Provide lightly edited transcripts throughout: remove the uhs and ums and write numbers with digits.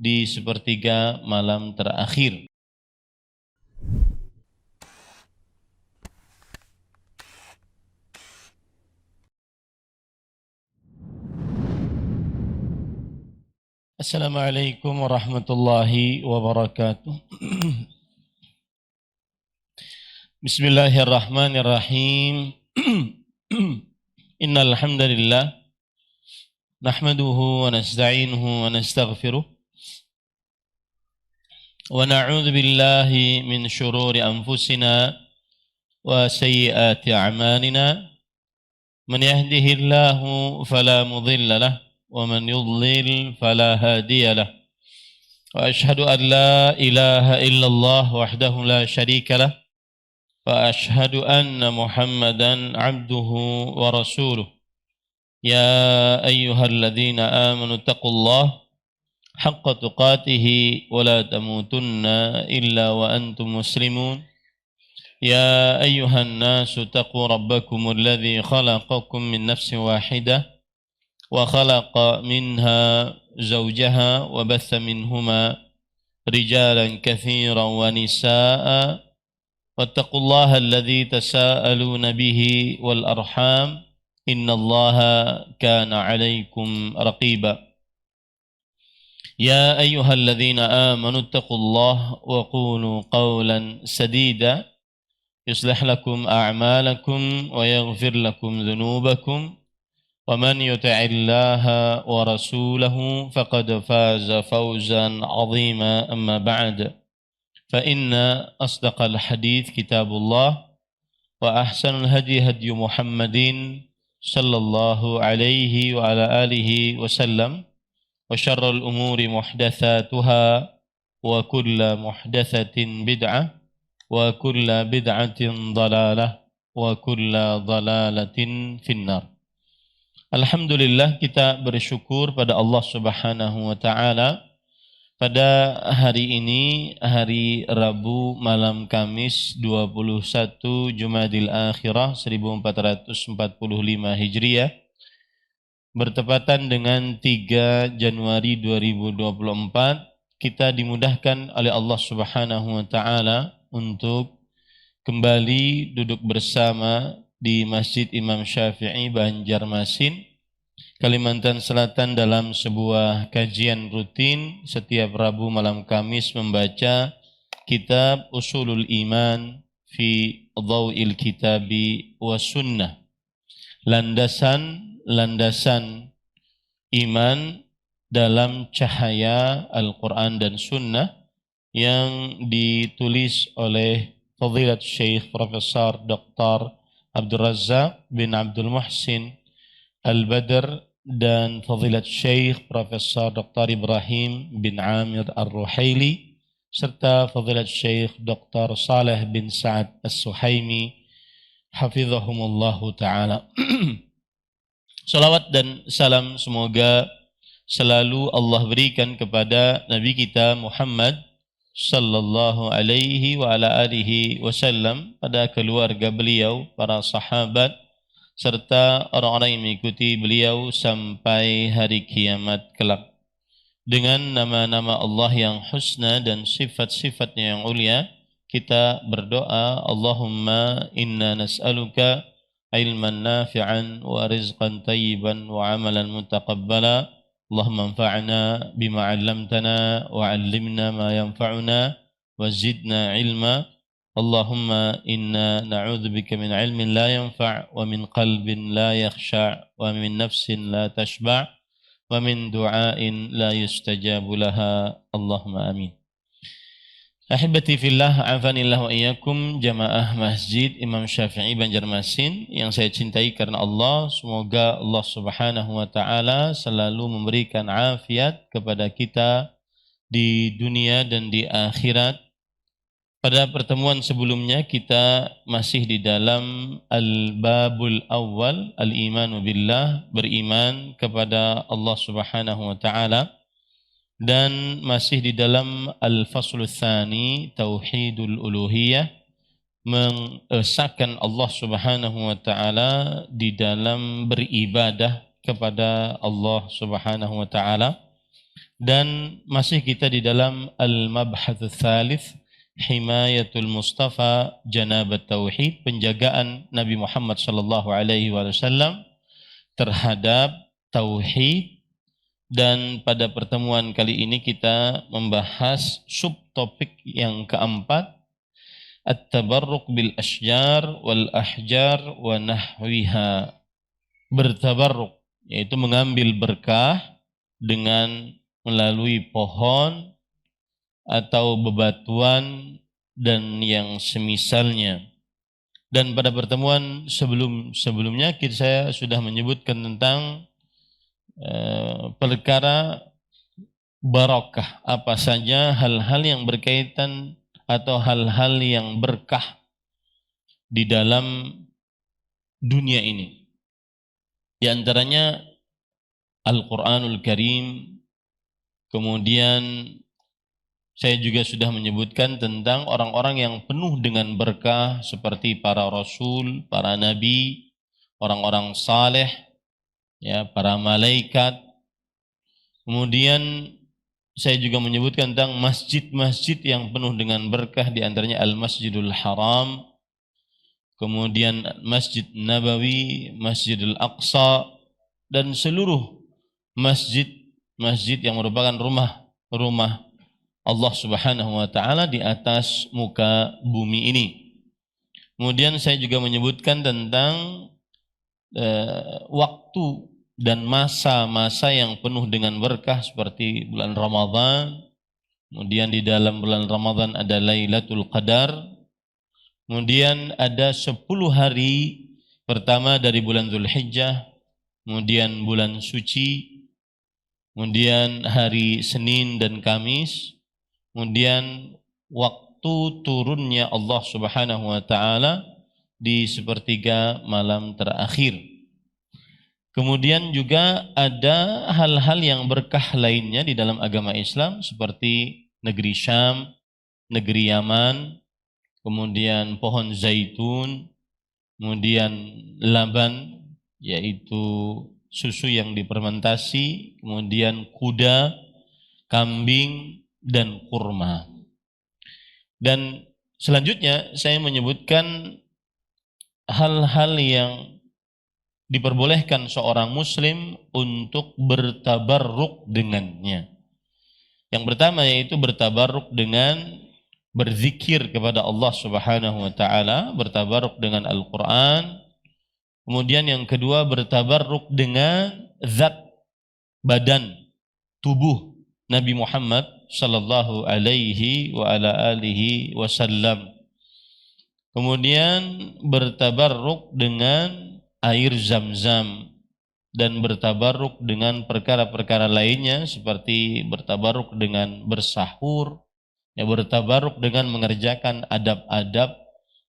di sepertiga malam terakhir. Assalamualaikum warahmatullahi wabarakatuh. Bismillahirrahmanirrahim. Innal hamdalillah nahmaduhu wa nasta'inuhu wa nastaghfiruh wa na'udzu billahi min shururi anfusina wa sayyiati a'malina. Man yahdihillahu fala mudilla lahu wa man yudlil fala hadiya lahu. Wa ashhadu an la ilaha illallah wahdahu la syarika lahu wa ashhadu anna Muhammadan abduhu wa rasuluh. Ya ayyuhalladzina amanu taqullaha haqqa tuqatih wa la tamutunna illa wa antum muslimun. Ya ayyuhan nasu taqu rabbakumul ladzi khalaqakum min nafsin wahidah wa khalaqa minha zawjaha wa batha minhuma rijalan katsiran wa nisaa'a wattaqullaha alladzi tasaaluna bihi wal arham innallaha kana 'alaykum raqiba. Ya ayyuhalladzina amanu taqullaha wa qulu qawlan sadida yuslih lakum a'malakum wa yaghfir lakum dhunubakum wa man yuti'illaha wa rasulahu faqad faza fawzan 'azima. Amma ba'd, fa inna asdaqal hadits kitabullah wa ahsanul hadi hadi Muhammadin sallallahu alaihi wa ala alihi wasallam wa syarrul umuri muhdatsatuha wa kullu muhdatsatin bid'ah wa kullu bid'atin dhalalah wa kullu dhalalatin finnar. Alhamdulillah, kita bersyukur pada Allah Subhanahu wa taala pada hari ini, hari Rabu malam Kamis 21 Jumadil Akhirah 1445 Hijriah, bertepatan dengan 3 Januari 2024, kita dimudahkan oleh Allah Subhanahu wa taala untuk kembali duduk bersama di Masjid Imam Syafi'i Banjarmasin, Kalimantan Selatan, dalam sebuah kajian rutin setiap Rabu malam Kamis membaca kitab Usulul Iman fi Dhaw'il Kitabi wa Sunnah, landasan iman dalam cahaya Al-Quran dan Sunnah, yang ditulis oleh Fadilat Syekh Profesor Dr. Abdul Razzaq bin Abdul Muhsin Al-Badr dan Fadilat Syekh Profesor Dr. Ibrahim bin Amir Ar-Ruhaili serta Fadilat Syekh Dr. Saleh bin Sa'ad As-Suhaimi hafizahumullahu ta'ala. Salawat dan salam semoga selalu Allah berikan kepada Nabi kita Muhammad sallallahu alaihi wa ala alihi wasallam, pada keluarga beliau, para sahabat, serta orang-orang yang mengikuti beliau sampai hari kiamat kelak. Dengan nama-nama Allah yang husna dan sifat-sifatnya yang ulia, kita berdoa, Allahumma inna nas'aluka ilman nafi'an wa rizqan tayyiban wa amalan mutaqabbala. Allahumma anfa'na bima 'allamtana wa 'allimna ma yanfa'una wa zidna ilma. Allahumma inna na'udzubika min 'ilmin la yanfa' wa min qalbin la yakhsha' wa min nafsin la tashba' wa min du'ain la yustajabu laha. Allahumma amin. Ahibati fillah, afanillah wa iyyakum, jamaah Masjid Imam Syafi'i Banjarmasin yang saya cintai karena Allah. Semoga Allah Subhanahu wa taala selalu memberikan afiat kepada kita di dunia dan di akhirat. Pada pertemuan sebelumnya kita masih di dalam Al-Babul Awwal, Al-Imanu Billah, beriman kepada Allah Subhanahu wa taala. Dan masih di dalam Al-Faslu Tsani, Tauhidul Uluhiyah, mengesahkan Allah Subhanahu wa taala di dalam beribadah kepada Allah Subhanahu wa taala. Dan masih kita di dalam Al-Mabhath Tsalits, Himayatul Mustafa Janabat Tauhid, penjagaan Nabi Muhammad sallallahu alaihi wasallam terhadap tauhid. Dan pada pertemuan kali ini kita membahas subtopik yang keempat, At-tabarruk bil asjar wal ahjar wa nahwiha. Bertabarruk, yaitu mengambil berkah dengan melalui pohon atau bebatuan dan yang semisalnya. Dan pada pertemuan sebelumnya saya sudah menyebutkan tentang perkara barakah, apa saja hal-hal yang berkaitan atau hal-hal yang berkah di dalam dunia ini. Di antaranya Al-Quranul Karim. Kemudian saya juga sudah menyebutkan tentang orang-orang yang penuh dengan berkah seperti para rasul, para nabi, orang-orang saleh, ya, para malaikat. Kemudian saya juga menyebutkan tentang masjid-masjid yang penuh dengan berkah, di antaranya Al-Masjidul Haram, kemudian Masjid Nabawi, Masjidil Aqsa, dan seluruh masjid-masjid yang merupakan rumah Allah Subhanahu wa taala di atas muka bumi ini. Kemudian saya juga menyebutkan tentang waktu dan masa-masa yang penuh dengan berkah seperti bulan Ramadan. Kemudian di dalam bulan Ramadan ada Lailatul Qadar. Kemudian ada 10 hari pertama dari bulan Dzulhijjah. Kemudian bulan suci. Kemudian hari Senin dan Kamis. Kemudian waktu turunnya Allah Subhanahu wa taala di sepertiga malam terakhir. Kemudian juga ada hal-hal yang berkah lainnya di dalam agama Islam seperti negeri Syam, negeri Yaman, kemudian pohon zaitun, kemudian laban, yaitu susu yang difermentasi, kemudian kuda, kambing, dan kurma. Dan selanjutnya saya menyebutkan hal-hal yang diperbolehkan seorang muslim untuk bertabarruk dengannya. Yang pertama yaitu bertabarruk dengan berzikir kepada Allah Subhanahu wa taala, bertabarruk dengan Al-Qur'an. Kemudian yang kedua bertabarruk dengan zat badan tubuh Nabi Muhammad sallallahu alaihi wa ala alihi wasallam. Kemudian bertabarruk dengan air Zam-Zam dan bertabarruk dengan perkara-perkara lainnya seperti bertabarruk dengan bersahur, ya, bertabarruk dengan mengerjakan adab-adab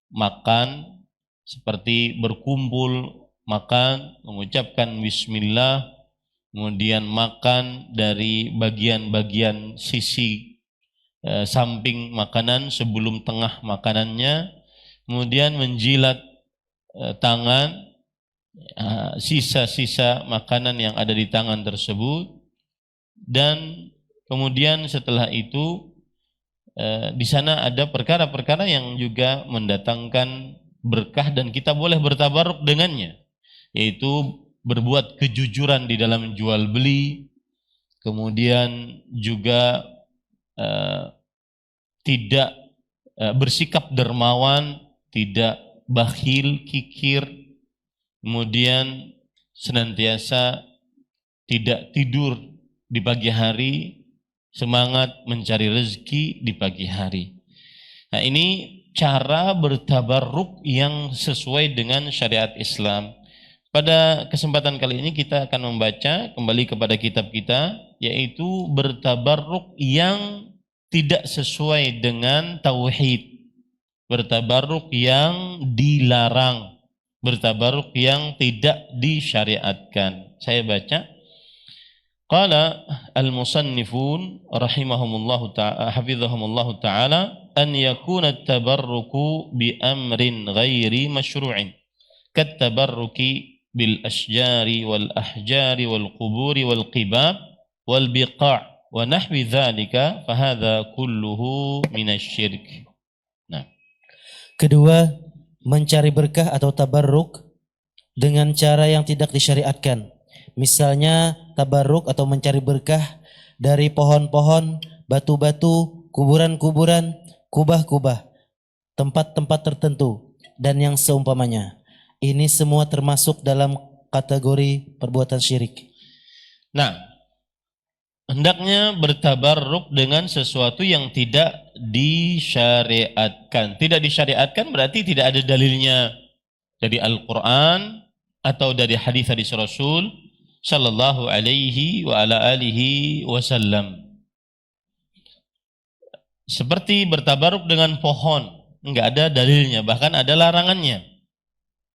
makan seperti berkumpul makan, mengucapkan bismillah, kemudian makan dari bagian-bagian sisi samping makanan sebelum tengah makanannya, kemudian menjilat tangan, sisa-sisa makanan yang ada di tangan tersebut, dan kemudian setelah itu di sana ada perkara-perkara yang juga mendatangkan berkah dan kita boleh bertabaruk dengannya, yaitu berbuat kejujuran di dalam jual beli, kemudian juga tidak bersikap dermawan, tidak bakhil, kikir, kemudian senantiasa tidak tidur di pagi hari, semangat mencari rezeki di pagi hari. Nah, ini cara bertabarruk yang sesuai dengan syariat Islam. Pada kesempatan kali ini kita akan membaca kembali kepada kitab kita, yaitu bertabarruk yang tidak sesuai dengan tauhid, bertabarruk yang dilarang, bertabaruk yang tidak disyariatkan. Saya baca. Qala al-musannifun rahimahumullahu ta'ala hafizahumullahu ta'ala an yakuna at-tabarruku bi amrin ghairi masyru'in kat-tabarruki bil asjari wal ahjari wal quburi wal qibab wal biqa' wa nahwi dzalika fahadza kulluhu minasyirk. Nah, kedua, mencari berkah atau tabarruk dengan cara yang tidak disyariatkan. Misalnya tabarruk atau mencari berkah dari pohon-pohon, batu-batu, kuburan-kuburan, kubah-kubah, tempat-tempat tertentu, dan yang seumpamanya. Ini semua termasuk dalam kategori perbuatan syirik. Nah, hendaknya bertabarruk dengan sesuatu yang tidak disyariatkan. Tidak disyariatkan berarti tidak ada dalilnya dari Al-Quran atau dari hadis-hadis Rasul sallallahu alaihi wa ala alihi wasallam. Seperti bertabaruk dengan pohon, enggak ada dalilnya, bahkan ada larangannya.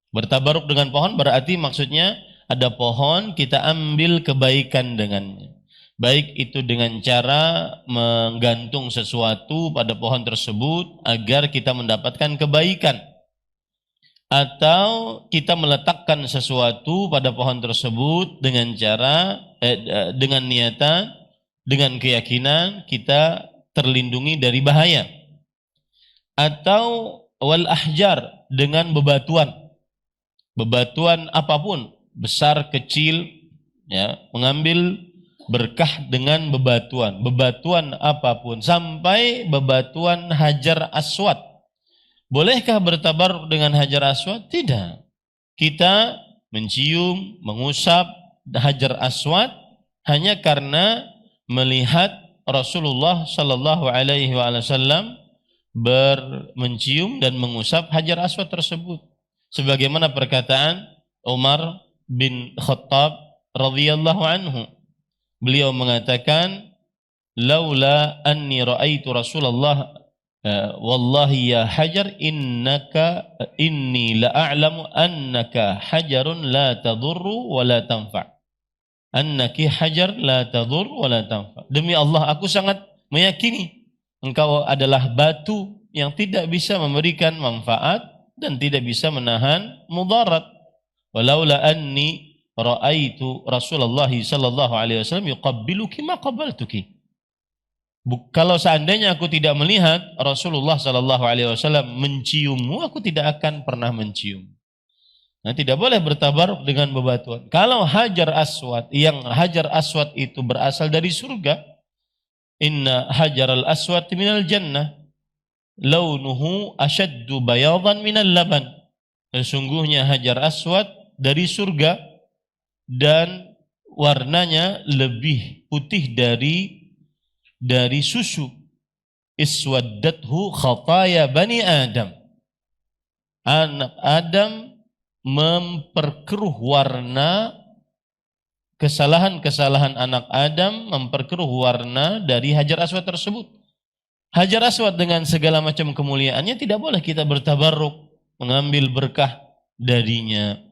Bertabaruk dengan pohon berarti maksudnya ada pohon, kita ambil kebaikan dengannya. Baik itu dengan cara menggantung sesuatu pada pohon tersebut agar kita mendapatkan kebaikan, atau kita meletakkan sesuatu pada pohon tersebut dengan cara dengan niatan, dengan keyakinan kita terlindungi dari bahaya. Atau wal ahjar, dengan bebatuan apapun, besar kecil, ya, mengambil berkah dengan bebatuan apapun, sampai bebatuan Hajar Aswad. Bolehkah bertabarruk dengan Hajar Aswad? Tidak. Kita mencium, mengusap Hajar Aswad hanya karena melihat Rasulullah sallallahu alaihi wasallam mencium dan mengusap Hajar Aswad tersebut. Sebagaimana perkataan Umar bin Khattab radhiyallahu anhu. Beliau mengatakan, "Laula anni ra'aitu Rasulullah wallahi ya hajar inni la a'lamu annaka hajarun la tadurru wa la tanfa'. Annaki hajar la tadur wa la tanfa'." Demi Allah, aku sangat meyakini engkau adalah batu yang tidak bisa memberikan manfaat dan tidak bisa menahan mudarat. Walaula anni ra'aitu Rasulullah sallallahu alaihi wasallam yuqabbiluki ma qabbaltuki. Kalau seandainya aku tidak melihat Rasulullah sallallahu alaihi wasallam menciummu, aku tidak akan pernah mencium. Nah, tidak boleh bertabaruk dengan bebatuan. Kalau Hajar Aswad, yang Hajar Aswad itu berasal dari surga, inna Hajar al-Aswad minal jannah, launuhu ashaddu bayadan minal laban. Sesungguhnya Hajar Aswad dari surga dan warnanya lebih putih dari susu. Iswaddathu khataya bani Adam. Anak Adam memperkeruh warna, kesalahan-kesalahan anak Adam memperkeruh warna dari Hajar Aswad tersebut. Hajar Aswad dengan segala macam kemuliaannya tidak boleh kita bertabarruk, mengambil berkah darinya.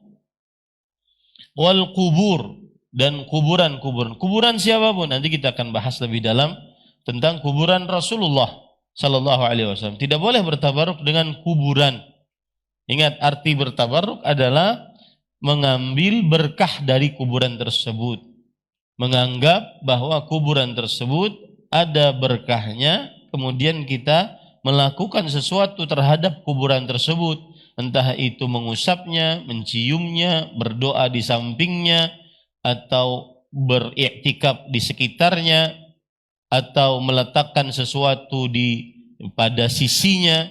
Wal kubur, dan kuburan siapapun, nanti kita akan bahas lebih dalam tentang kuburan Rasulullah sallallahu alaihi wasallam. Tidak boleh bertabaruk dengan kuburan. Ingat, arti bertabaruk adalah mengambil berkah dari kuburan tersebut. Menganggap bahwa kuburan tersebut ada berkahnya, kemudian kita melakukan sesuatu terhadap kuburan tersebut. Entah itu mengusapnya, menciumnya, berdoa di sampingnya, atau beriktikaf di sekitarnya, atau meletakkan sesuatu pada sisinya,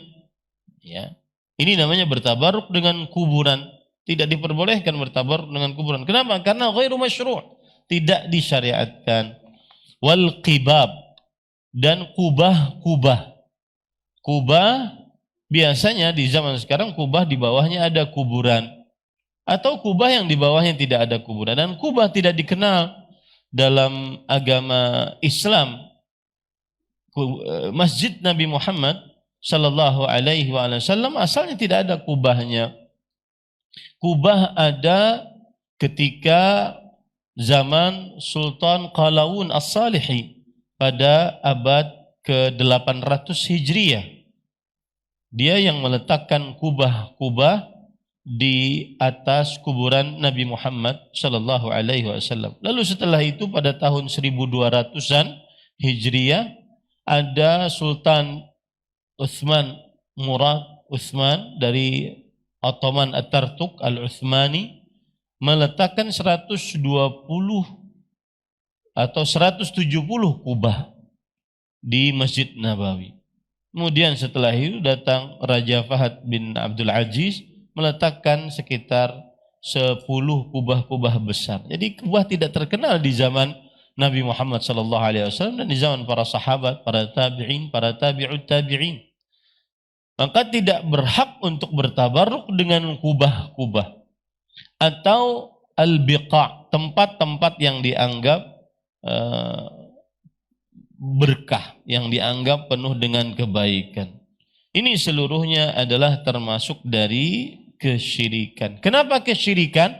ya. Ini namanya bertabaruk dengan kuburan. Tidak diperbolehkan bertabaruk dengan kuburan. Kenapa? Karena ghairu masyru', tidak disyariatkan. Wal qibab, dan kubah. Kubah biasanya di zaman sekarang kubah di bawahnya ada kuburan, atau kubah yang di bawahnya tidak ada kuburan. Dan kubah tidak dikenal dalam agama Islam. Masjid Nabi Muhammad sallallahu alaihi wasallam asalnya tidak ada kubahnya. Kubah ada ketika zaman Sultan Qalawun As-Salihi pada abad ke-800 Hijriyah. Dia yang meletakkan kubah-kubah di atas kuburan Nabi Muhammad sallallahu alaihi wasallam. Lalu setelah itu pada tahun 1200-an Hijriyah, ada Sultan Utsman Murad Utsman dari Ottoman Atatürk Al-Utsmani meletakkan 120 atau 170 kubah di Masjid Nabawi. Kemudian setelah itu datang Raja Fahad bin Abdul Aziz meletakkan sekitar 10 kubah-kubah besar. Jadi kubah tidak terkenal di zaman Nabi Muhammad SAW dan di zaman para sahabat, para tabi'in, para tabi'ut tabi'in. Maka tidak berhak untuk bertabarruk dengan kubah-kubah atau al-biqa', tempat-tempat yang dianggap berkah, yang dianggap penuh dengan kebaikan. Ini seluruhnya adalah termasuk dari kesyirikan. Kenapa kesyirikan?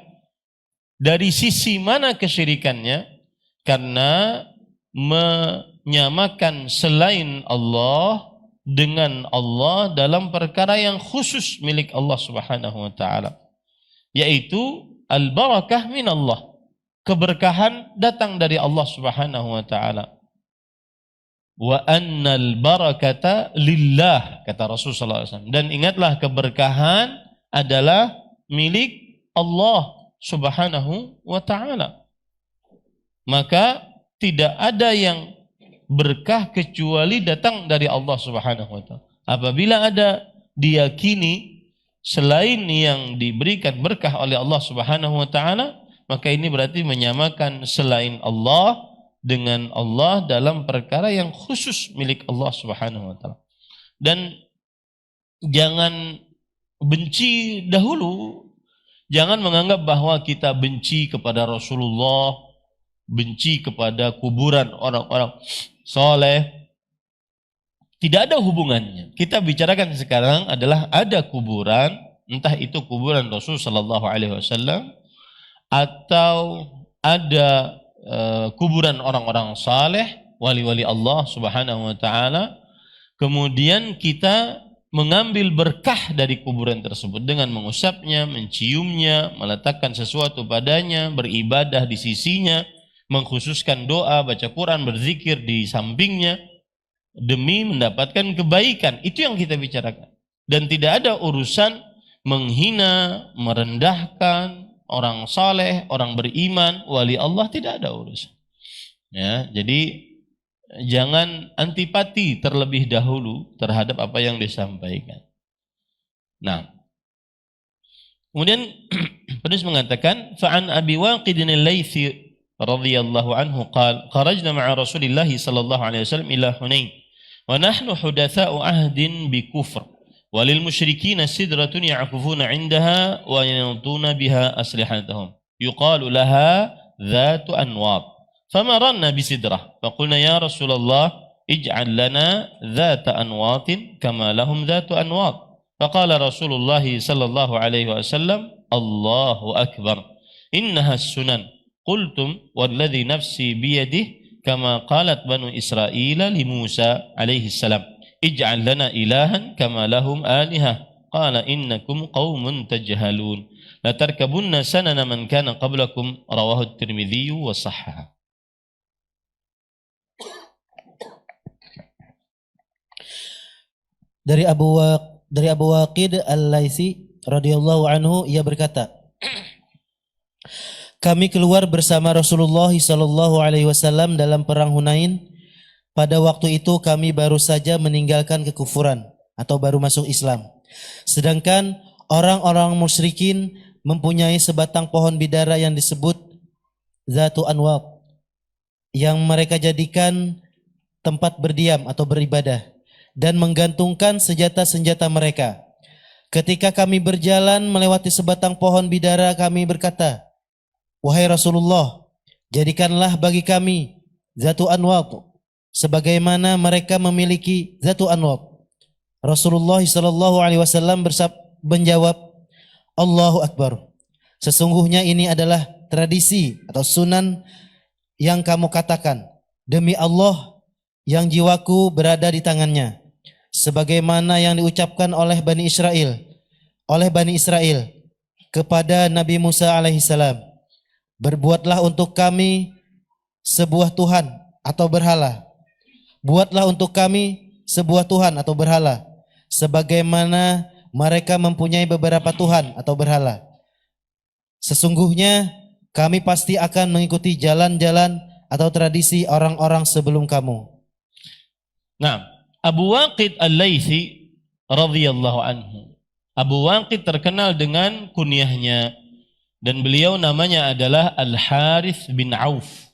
Dari sisi mana kesyirikannya? Karena menyamakan selain Allah dengan Allah dalam perkara yang khusus milik Allah Subhanahu wa taala, yaitu al-barakah min Allah. Keberkahan datang dari Allah Subhanahu wa taala. Wa annal barakata lillah, kata Rasulullah SAW. Dan ingatlah, keberkahan adalah milik Allah Subhanahu wa ta'ala. Maka tidak ada yang berkah kecuali datang dari Allah Subhanahu wa ta'ala. Apabila ada diyakini selain yang diberikan berkah oleh Allah Subhanahu wa ta'ala, maka ini berarti menyamakan selain Allah dengan Allah dalam perkara yang khusus milik Allah Subhanahu wa ta'ala. Dan jangan benci dahulu, jangan menganggap bahwa kita benci kepada Rasulullah, benci kepada kuburan orang-orang soleh. Tidak ada hubungannya. Kita bicarakan sekarang adalah ada kuburan, entah itu kuburan Rasul sallallahu alaihi wasallam atau ada kuburan orang-orang saleh, wali-wali Allah Subhanahu wa taala. Kemudian kita mengambil berkah dari kuburan tersebut dengan mengusapnya, menciumnya, meletakkan sesuatu padanya, beribadah di sisinya, mengkhususkan doa, baca Quran, berzikir di sampingnya demi mendapatkan kebaikan. Itu yang kita bicarakan. Dan tidak ada urusan menghina, merendahkan orang saleh, orang beriman, wali Allah, tidak ada urusan. Ya, jadi jangan antipati terlebih dahulu terhadap apa yang disampaikan. Nah, kemudian penulis mengatakan, fa'an Abi Waqid al-Laythi radhiyallahu anhu qala kharajna ma'a Rasulillah sallallahu alaihi wasallam ila Hunain wa nahnu hudatsa'u ahdin bi kufr walil musyrikin sidratun ya'kufuna 'indaha wa yanutuna biha aslihatahum yuqalu laha dhatu anwat famarranna bi sidrah faqulna ya Rasulullah ij'al lana dhata anwatin kama lahum dhatu anwat faqala Rasulullah sallallahu alaihi wasallam Allahu akbar innaha sunan qultum walladhi nafsi biyadihi kama qalat banu Israila li Musa alaihi salam ij'al lana ilahan kama lahum alihah qala innakum qaumun tajhalun la tarkabunna sanana man kana qablakum rawahu at-Tirmidzi wa sahhaha. Dari Abu Waqid al-Laythi radhiyallahu anhu, ia berkata, kami keluar bersama Rasulullah sallallahu alaihi wasallam dalam perang Hunain. Pada waktu itu kami baru saja meninggalkan kekufuran atau baru masuk Islam. Sedangkan orang-orang musyrikin mempunyai sebatang pohon bidara yang disebut Zatu Anwat yang mereka jadikan tempat berdiam atau beribadah dan menggantungkan senjata-senjata mereka. Ketika kami berjalan melewati sebatang pohon bidara, kami berkata, wahai Rasulullah, jadikanlah bagi kami Zatu Anwat sebagaimana mereka memiliki Zatu Anwat. Rasulullah sallallahu alaihi wasallam menjawab, Allahu Akbar. Sesungguhnya ini adalah tradisi atau sunan yang kamu katakan. Demi Allah yang jiwaku berada di tangannya. Sebagaimana yang diucapkan oleh Bani Israel kepada Nabi Musa alaihissalam. Berbuatlah untuk kami sebuah Tuhan atau berhala buatlah untuk kami sebuah Tuhan atau berhala, sebagaimana mereka mempunyai beberapa Tuhan atau berhala. Sesungguhnya kami pasti akan mengikuti jalan-jalan atau tradisi orang-orang sebelum kamu. Nah, Abu Waqid Al-Laythi radhiyallahu anhu. Abu Waqid terkenal dengan kunyahnya dan beliau namanya adalah Al-Harith bin Auf.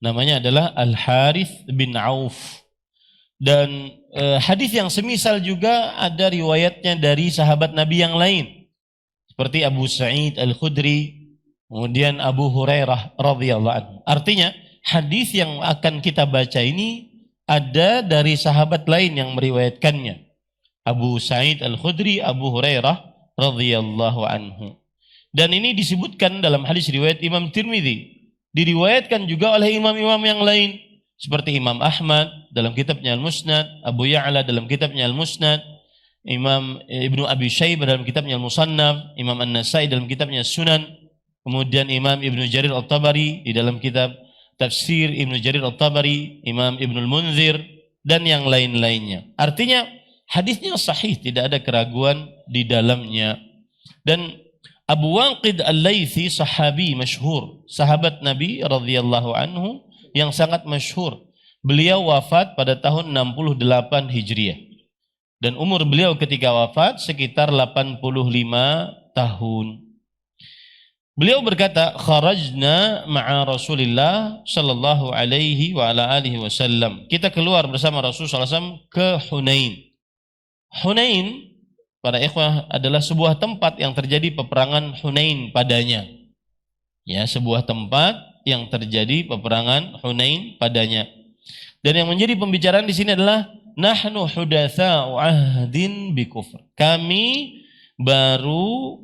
Namanya adalah Al-Harith bin Auf. Dan hadis yang semisal juga ada riwayatnya dari sahabat Nabi yang lain. Seperti Abu Sa'id Al-Khudri, kemudian Abu Hurairah radhiyallahu anhu. Artinya, hadis yang akan kita baca ini ada dari sahabat lain yang meriwayatkannya. Abu Sa'id Al-Khudri, Abu Hurairah radhiyallahu anhu. Dan ini disebutkan dalam hadis riwayat Imam Tirmidzi. Diriwayatkan juga oleh imam-imam yang lain. Seperti Imam Ahmad dalam kitabnya Al-Musnad, Abu Ya'la dalam kitabnya Al-Musnad, Imam Ibnu Abi Syaibah dalam kitabnya Al-Musannaf, Imam An-Nasai dalam kitabnya Sunan, kemudian Imam Ibnu Jarir At-Tabari di dalam kitab Tafsir Ibnu Jarir At-Tabari, Imam Ibnu Al-Munzir, dan yang lain-lainnya. Artinya hadisnya sahih, tidak ada keraguan di dalamnya. Dan Abu Waqid Al-Laythi sahabi masyhur, sahabat Nabi radhiyallahu anhu yang sangat masyhur. Beliau wafat pada tahun 68 Hijriah. Dan umur beliau ketika wafat sekitar 85 tahun. Beliau berkata, kharajna ma'a Rasulillah sallallahu alaihi wa ala alihi wasallam. Kita keluar bersama Rasulullah SAW ke Hunain. Hunain, para ikhwah, adalah sebuah tempat yang terjadi peperangan Hunain padanya. Ya, sebuah tempat yang terjadi peperangan Hunain padanya. Dan yang menjadi pembicaraan di sini adalah nahnu hudatsa'u ahdin bi kufr. Kami baru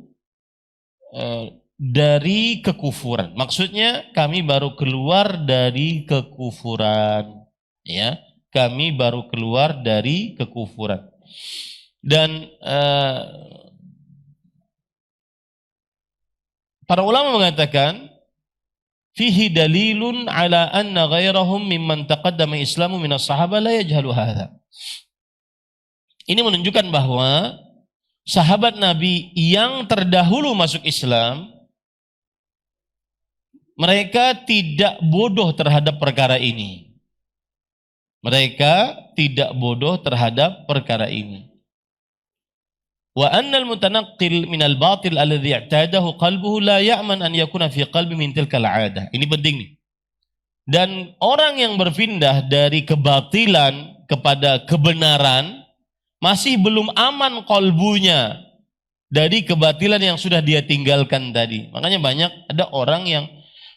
dari kekufuran. Maksudnya kami baru keluar dari kekufuran. Ya, kami baru keluar dari kekufuran. Dan para ulama mengatakan fihi dalilun ala anna ghairahum mimman taqaddama islamu minas sahaba la yajhalu hadha. Ini menunjukkan bahwa sahabat Nabi yang terdahulu masuk Islam, mereka tidak bodoh terhadap perkara ini. Mereka tidak bodoh terhadap perkara ini. Wa annal mutanaqqil minal batil alladhi i'tadahu qalbuhu la ya'man an yakuna fi qalbi min tilkal 'adah. Ini penting nih. Dan orang yang berpindah dari kebatilan kepada kebenaran masih belum aman qalbunya dari kebatilan yang sudah dia tinggalkan tadi. Makanya banyak ada orang yang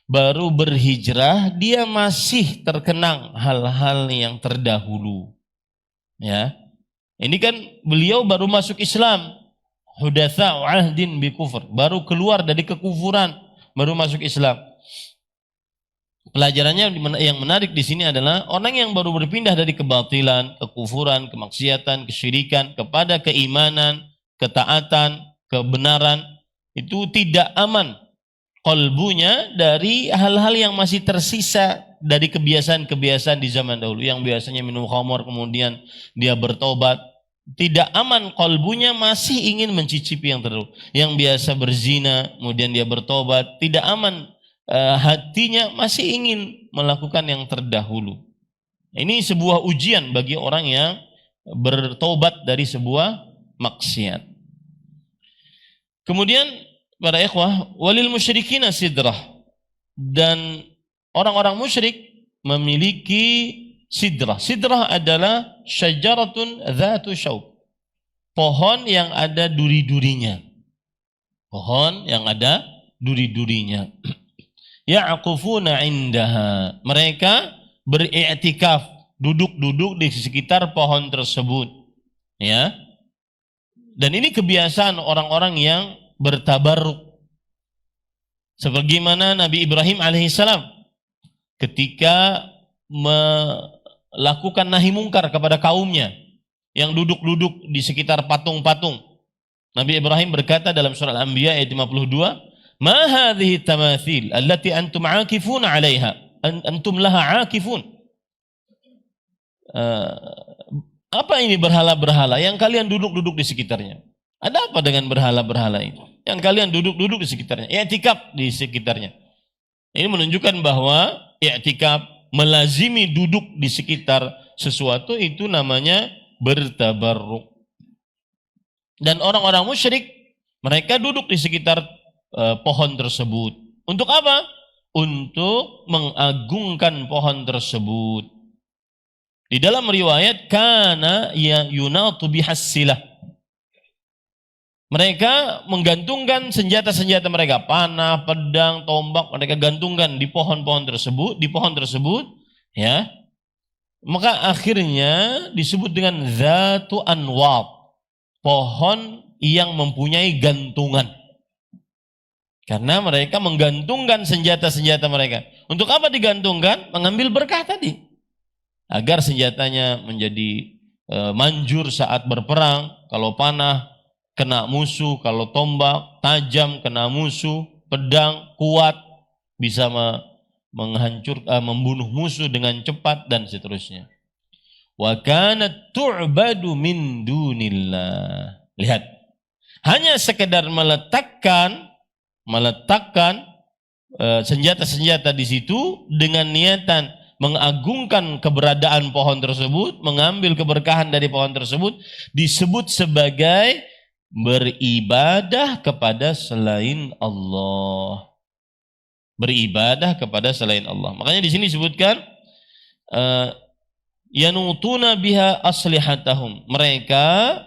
baru berhijrah, dia masih terkenang hal-hal yang terdahulu. Ya. Ini kan beliau baru masuk Islam, hudatsa'u ahdin bi kufur, baru keluar dari kekufuran, baru masuk Islam. Pelajarannya yang menarik di sini adalah orang yang baru berpindah dari kebatilan, kekufuran, kemaksiatan, kesyirikan kepada keimanan, ketaatan, kebenaran, itu tidak aman qalbunya dari hal-hal yang masih tersisa dari kebiasaan-kebiasaan di zaman dahulu, yang biasanya minum khamar kemudian dia bertobat. Tidak aman qalbunya, masih ingin mencicipi yang terdahulu, yang biasa berzina kemudian dia bertobat. Tidak aman hatinya, masih ingin melakukan yang terdahulu. Ini sebuah ujian bagi orang yang bertobat dari sebuah maksiat. Kemudian para ikhwah, walil musyrikina sidrah, dan orang-orang musyrik memiliki sidrah. Sidrah adalah syajaratun dzatu syauk, pohon yang ada duri-durinya. Pohon yang ada duri-durinya. Ya'qufuna indaha, mereka beriktikaf, duduk-duduk di sekitar pohon tersebut. Ya. Dan ini kebiasaan orang-orang yang bertabarruk. Sebagaimana Nabi Ibrahim alaihissalam ketika melakukan nahi mungkar kepada kaumnya yang duduk-duduk di sekitar patung-patung. Nabi Ibrahim berkata dalam surah Al-Anbiya ayat 52, "Ma hadhihi tamathil allati antum 'akifuna 'alaiha, antum laha 'akifun." apa ini berhala-berhala yang kalian duduk-duduk di sekitarnya? Ada apa dengan berhala-berhala itu? Yang kalian duduk-duduk di sekitarnya, i'tikaf di sekitarnya. Ini menunjukkan bahwa i'tikaf, melazimi duduk di sekitar sesuatu itu namanya bertabarruk. Dan orang-orang musyrik, mereka duduk di sekitar pohon tersebut. Untuk apa? Untuk mengagungkan pohon tersebut. Di dalam riwayat, kana ya yunatu bihassilah. Mereka menggantungkan senjata-senjata mereka, panah, pedang, tombak, mereka gantungkan di pohon-pohon tersebut, ya. Maka akhirnya disebut dengan zatu anwat, pohon yang mempunyai gantungan. Karena mereka menggantungkan senjata-senjata mereka. Untuk apa digantungkan? Mengambil berkah tadi. Agar senjatanya menjadi manjur saat berperang. Kalau panah kena musuh, kalau tombak tajam kena musuh, pedang kuat bisa membunuh musuh dengan cepat dan seterusnya. Wa kanat tu'badu min dunillah. Lihat, hanya sekedar meletakkan senjata-senjata di situ dengan niatan mengagungkan keberadaan pohon tersebut, mengambil keberkahan dari pohon tersebut, disebut sebagai beribadah kepada selain Allah. Beribadah kepada selain Allah. Makanya di sini disebutkan yanutuna biha aslihatahum. Mereka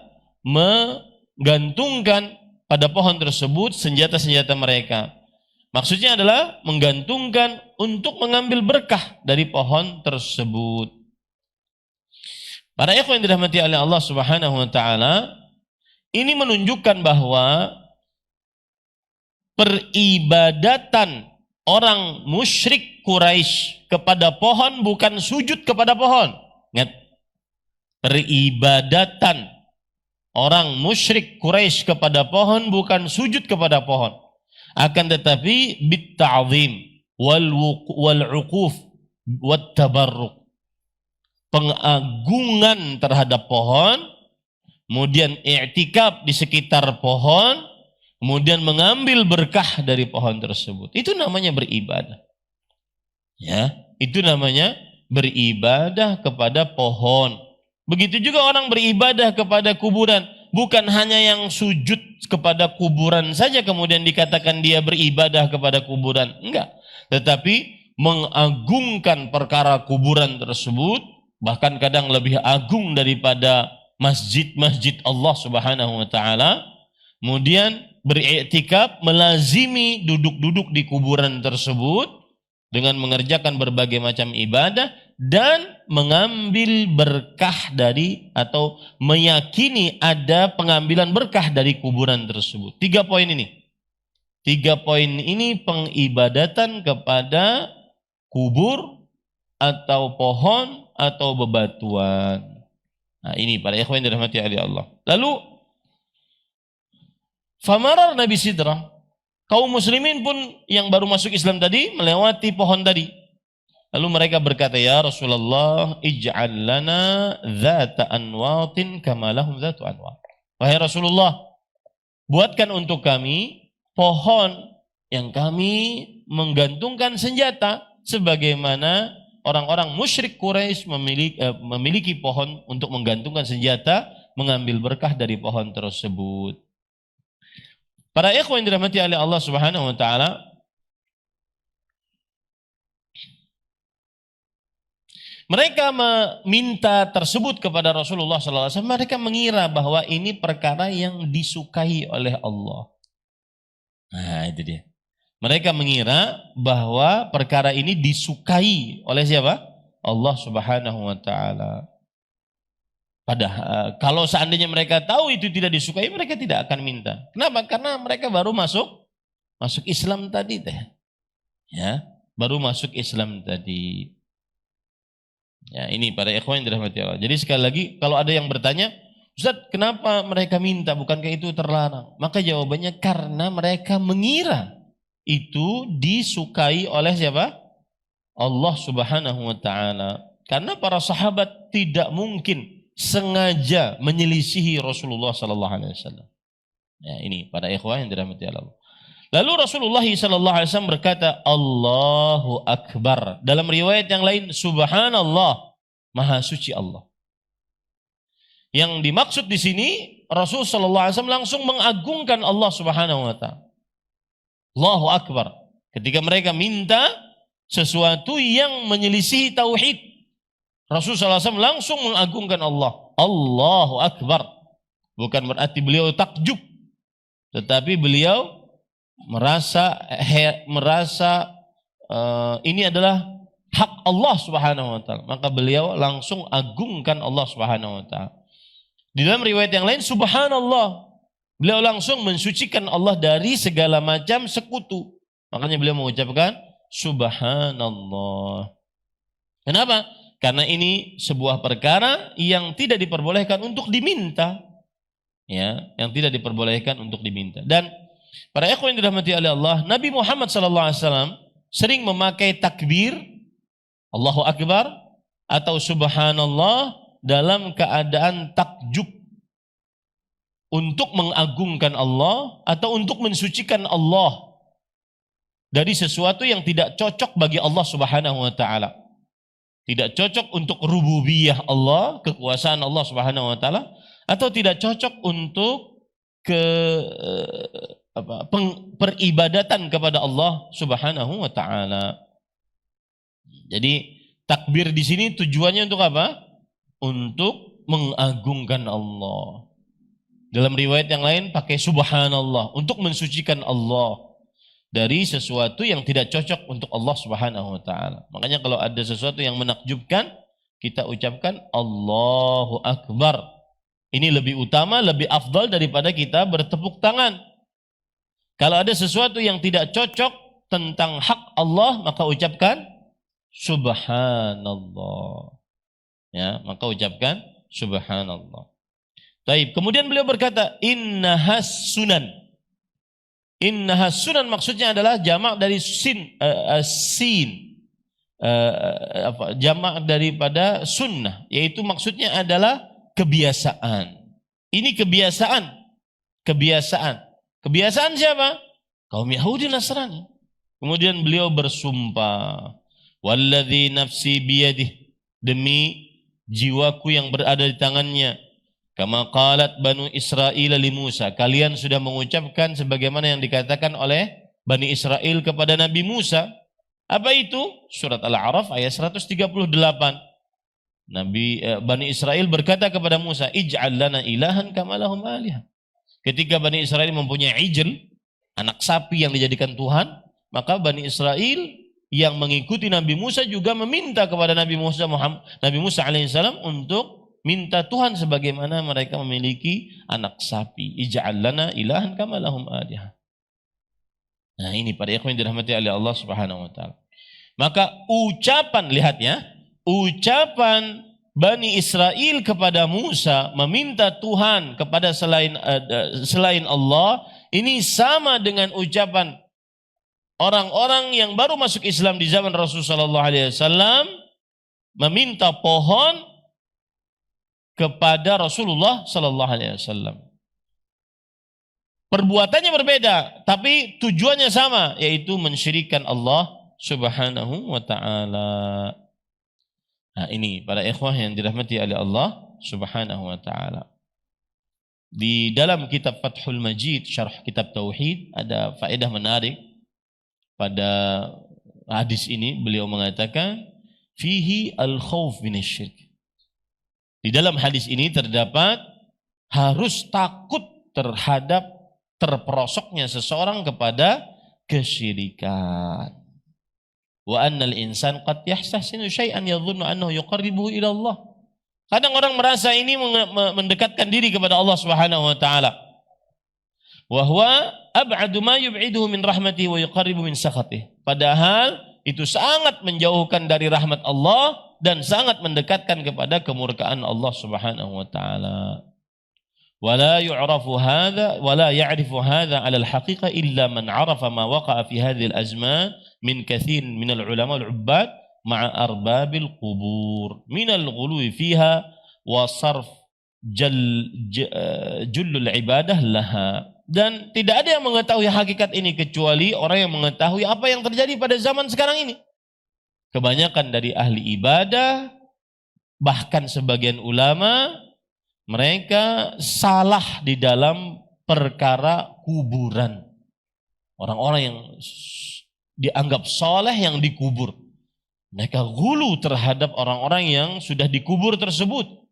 menggantungkan pada pohon tersebut senjata-senjata mereka. Maksudnya adalah menggantungkan untuk mengambil berkah dari pohon tersebut. Para ikhwan yang dirahmati oleh Allah Subhanahu wa taala, ini menunjukkan bahwa peribadatan orang musyrik Quraisy kepada pohon bukan sujud kepada pohon. Ingat, peribadatan orang musyrik Quraisy kepada pohon bukan sujud kepada pohon, akan tetapi bitta'zim wal 'uquf wat tabarruk, pengagungan terhadap pohon, kemudian i'tikaf di sekitar pohon, kemudian mengambil berkah dari pohon tersebut. Itu namanya beribadah. Ya, itu namanya beribadah kepada pohon. Begitu juga orang beribadah kepada kuburan, bukan hanya yang sujud kepada kuburan saja kemudian dikatakan dia beribadah kepada kuburan. Enggak, tetapi mengagungkan perkara kuburan tersebut, bahkan kadang lebih agung daripada masjid-masjid Allah Subhanahu wa taala. Kemudian beriktikaf, melazimi duduk-duduk di kuburan tersebut dengan mengerjakan berbagai macam ibadah dan mengambil berkah dari atau meyakini ada pengambilan berkah dari kuburan tersebut. 3 poin ini. 3 poin ini pengibadatan kepada kubur atau pohon atau bebatuan. Nah, ini para ikhwan yang dirahmati oleh Allah. Lalu famarar Nabi Sidrah, kaum muslimin pun yang baru masuk Islam tadi melewati pohon tadi. Lalu mereka berkata, ya Rasulullah, ij'al lana dhata anwatin kama lahum dhatu anwat. Wahai Rasulullah, buatkan untuk kami pohon yang kami menggantungkan senjata sebagaimana orang-orang musyrik Quraisy memiliki pohon untuk menggantungkan senjata, mengambil berkah dari pohon tersebut. Para ikhwan yang dirahmati oleh Allah Subhanahu wa taala, mereka meminta tersebut kepada Rasulullah sallallahu alaihi wasallam. Mereka mengira bahwa ini perkara yang disukai oleh Allah. Nah, itu dia. Mereka mengira bahwa perkara ini disukai oleh siapa? Allah Subhanahu wa taala. Padahal kalau seandainya mereka tahu itu tidak disukai, mereka tidak akan minta. Kenapa? Karena mereka baru masuk Islam tadi teh. Ya, baru masuk Islam tadi. Ya, ini para ikhwan yang dirahmati Allah. Jadi sekali lagi kalau ada yang bertanya, Ustaz, kenapa mereka minta? Bukankah itu terlarang? Maka jawabannya karena mereka mengira itu disukai oleh siapa? Allah Subhanahu wa taala. Karena para sahabat tidak mungkin sengaja menyelisihi Rasulullah sallallahu alaihi wasallam. Ya, ini para ikhwah yang dirahmati Allah. Lalu Rasulullah sallallahu alaihi wasallam berkata, Allahu Akbar. Dalam riwayat yang lain, Subhanallah, Maha Suci Allah. Yang dimaksud di sini, Rasul sallallahu alaihi wasallam langsung mengagungkan Allah Subhanahu wa taala. Allahu Akbar. Ketika mereka minta sesuatu yang menyelisihi tauhid, Rasul sallallahu alaihi wasallam langsung mengagungkan Allah. Allahu Akbar. Bukan berarti beliau takjub, tetapi beliau merasa ini adalah hak Allah Subhanahu wa taala. Maka beliau langsung agungkan Allah Subhanahu wa taala. Di dalam riwayat yang lain, Subhanallah, beliau langsung mensucikan Allah dari segala macam sekutu. Makanya beliau mengucapkan Subhanallah. Kenapa? Karena ini sebuah perkara yang tidak diperbolehkan untuk diminta. Ya, yang tidak diperbolehkan untuk diminta. Dan para ikhwan yang dirahmati oleh Allah, Nabi Muhammad SAW sering memakai takbir Allahu Akbar atau Subhanallah dalam keadaan takjub, untuk mengagungkan Allah atau untuk mensucikan Allah dari sesuatu yang tidak cocok bagi Allah Subhanahu wa taala. Tidak cocok untuk rububiyah Allah, kekuasaan Allah Subhanahu wa taala, atau tidak cocok untuk peribadatan kepada Allah Subhanahu wa taala. Jadi takbir di sini tujuannya untuk apa? Untuk mengagungkan Allah. Dalam riwayat yang lain pakai Subhanallah, untuk mensucikan Allah dari sesuatu yang tidak cocok untuk Allah Subhanahu wa taala. Makanya kalau ada sesuatu yang menakjubkan, kita ucapkan Allahu Akbar. Ini lebih utama, lebih afdal daripada kita bertepuk tangan. Kalau ada sesuatu yang tidak cocok tentang hak Allah, maka ucapkan Subhanallah. Ya, maka ucapkan Subhanallah. Baik, kemudian beliau berkata, Innahas sunan. Innahas sunan maksudnya adalah jamak dari jamak daripada sunnah, yaitu maksudnya adalah kebiasaan. Ini kebiasaan. Kebiasaan siapa? Kaum Yahudi Nasrani. Kemudian beliau bersumpah, Walladzi nafsi biyadih, demi jiwaku yang berada di tangannya, kama qalat Banu Israil li Musa, kalian sudah mengucapkan sebagaimana yang dikatakan oleh Bani Israel kepada Nabi Musa. Apa itu? Surat Al-A'raf ayat 138. Bani Israel berkata kepada Musa, Ij'al lana ilahan kama lahum alihah. Ketika Bani Israel mempunyai ijl, anak sapi yang dijadikan Tuhan, maka Bani Israel yang mengikuti Nabi Musa juga meminta kepada Nabi Musa alaihissalam untuk minta Tuhan sebagaimana mereka memiliki anak sapi. Ij'al lana ilahan kama lahum alihah. Nah, ini para ikhwan yang dirahmati oleh Allah Subhanahu wa taala. Maka ucapan, lihat ya, ucapan Bani Israel kepada Musa meminta Tuhan kepada selain Allah, ini sama dengan ucapan orang-orang yang baru masuk Islam di zaman Rasulullah SAW meminta pohon kepada Rasulullah sallallahu alaihi wasallam. Perbuatannya berbeda, tapi tujuannya sama, yaitu mensyirikkan Allah Subhanahu wa taala. Nah, ini para ikhwah yang dirahmati oleh Allah Subhanahu wa taala. Di dalam kitab Fathul Majid, syarah kitab Tauhid, ada faedah menarik pada hadis ini. Beliau mengatakan, fihi al-khawf minasyirk. Di dalam hadis ini terdapat harus takut terhadap terperosoknya seseorang kepada kesyirikan. Wa annal insan qad yahsinu syai'an yadhunnu annahu yuqarribuhu ila Allah. Kadang orang merasa ini mendekatkan diri kepada Allah Subhanahu wa taala. Wa huwa ab'adu ma yub'iduhu min rahmatihi wa yuqarribu min sakhatihi. Padahal itu sangat menjauhkan dari rahmat Allah dan sangat mendekatkan kepada kemurkaan Allah Subhanahu wa taala. Wala yu'rafu hadha wala ya'rifu hadha 'ala al-haqiqah illa man 'arafa ma waqa'a fi hadhihi al-azman min katsir min al-ulama wal 'ubbad ma'a arbabil qubur minal ghuluwi fiha wa sarf jullul ibadah laha. Dan tidak ada yang mengetahui hakikat ini kecuali orang yang mengetahui apa yang terjadi pada zaman sekarang ini. Kebanyakan dari ahli ibadah, bahkan sebagian ulama, mereka salah di dalam perkara kuburan. Orang-orang yang dianggap soleh yang dikubur. Mereka gulu terhadap orang-orang yang sudah dikubur tersebut.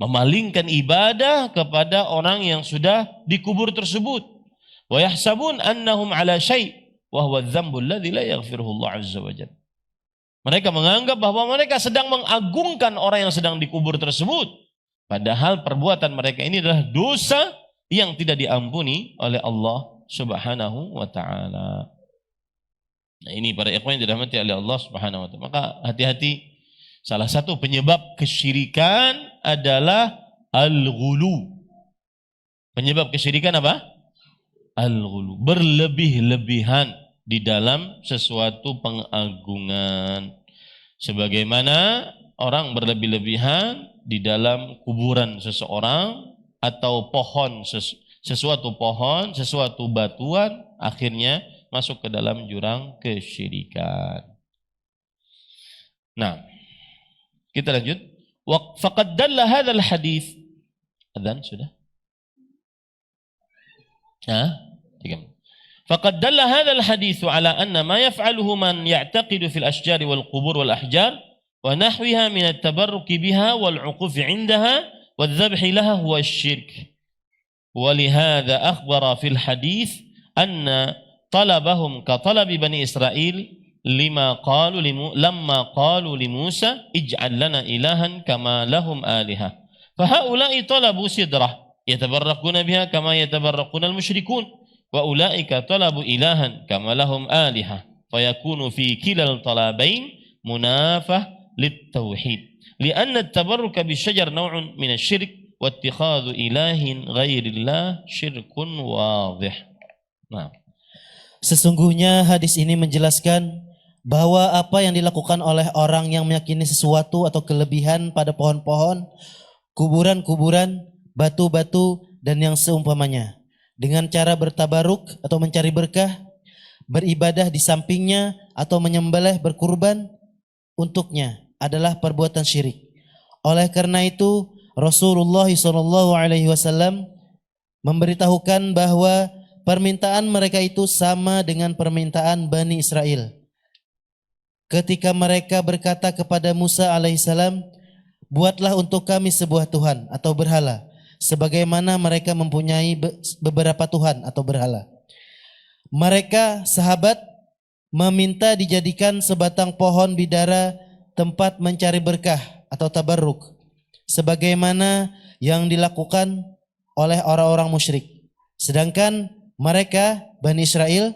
Memalingkan ibadah kepada orang yang sudah dikubur tersebut. Wa yahsabun annahum ala syai' wa huwa dzambul ladzi la yaghfiruhu Allah azza wa jalla. Mereka menganggap bahwa mereka sedang mengagungkan orang yang sedang dikubur tersebut. Padahal perbuatan mereka ini adalah dosa yang tidak diampuni oleh Allah Subhanahu wa ta'ala. Nah, ini para ikhwan yang dirahmati oleh Allah Subhanahu wa ta'ala. Maka hati-hati, salah satu penyebab kesyirikan adalah al-ghulu. Penyebab kesyirikan apa? Al-ghulu. Berlebih-lebihan di dalam sesuatu pengagungan. Sebagaimana orang berlebih-lebihan di dalam kuburan seseorang atau pohon, sesuatu pohon, sesuatu batuan, akhirnya masuk ke dalam jurang kesyirikan. Nah, kita lanjut. Faqad dalla hadzal hadis. Adzan sudah? Tiga. Faqad dalla hadzal hadis ala anna ma yaf'aluhu man ya'taqidu fil ashjar wal qubur wal ahjar wa nahwiha min at-tabarruk biha wal 'uquf 'indaha wal dhabh laha huwa asy-syirk. ولهذا أخبر في الحديث أن طلبهم كطلب بني إسرائيل لما قالوا لموسى اجعل لنا إلها كما لهم آلهة فهؤلاء طلبوا سدرة يتبرقون بها كما يتبرقون المشركون وأولئك طلبوا إلها كما لهم آلهة فيكون في كلا الطلبين منافة للتوحيد لأن التبرك بالشجر نوع من الشرك واتخاذ إله غير الله شرك واضح. Nah, sesungguhnya hadis ini menjelaskan bahwa apa yang dilakukan oleh orang yang meyakini sesuatu atau kelebihan pada pohon-pohon, kuburan-kuburan, batu-batu, dan yang seumpamanya, dengan cara bertabaruk atau mencari berkah, beribadah di sampingnya, atau menyembelih berkurban untuknya adalah perbuatan syirik. Oleh karena itu, Rasulullah SAW memberitahukan bahwa permintaan mereka itu sama dengan permintaan Bani Israel. Ketika mereka berkata kepada Musa alaihissalam, buatlah untuk kami sebuah Tuhan atau berhala, sebagaimana mereka mempunyai beberapa Tuhan atau berhala. Mereka sahabat meminta dijadikan sebatang pohon bidara tempat mencari berkah atau tabarruk, sebagaimana yang dilakukan oleh orang-orang musyrik. Sedangkan mereka, Bani Israel,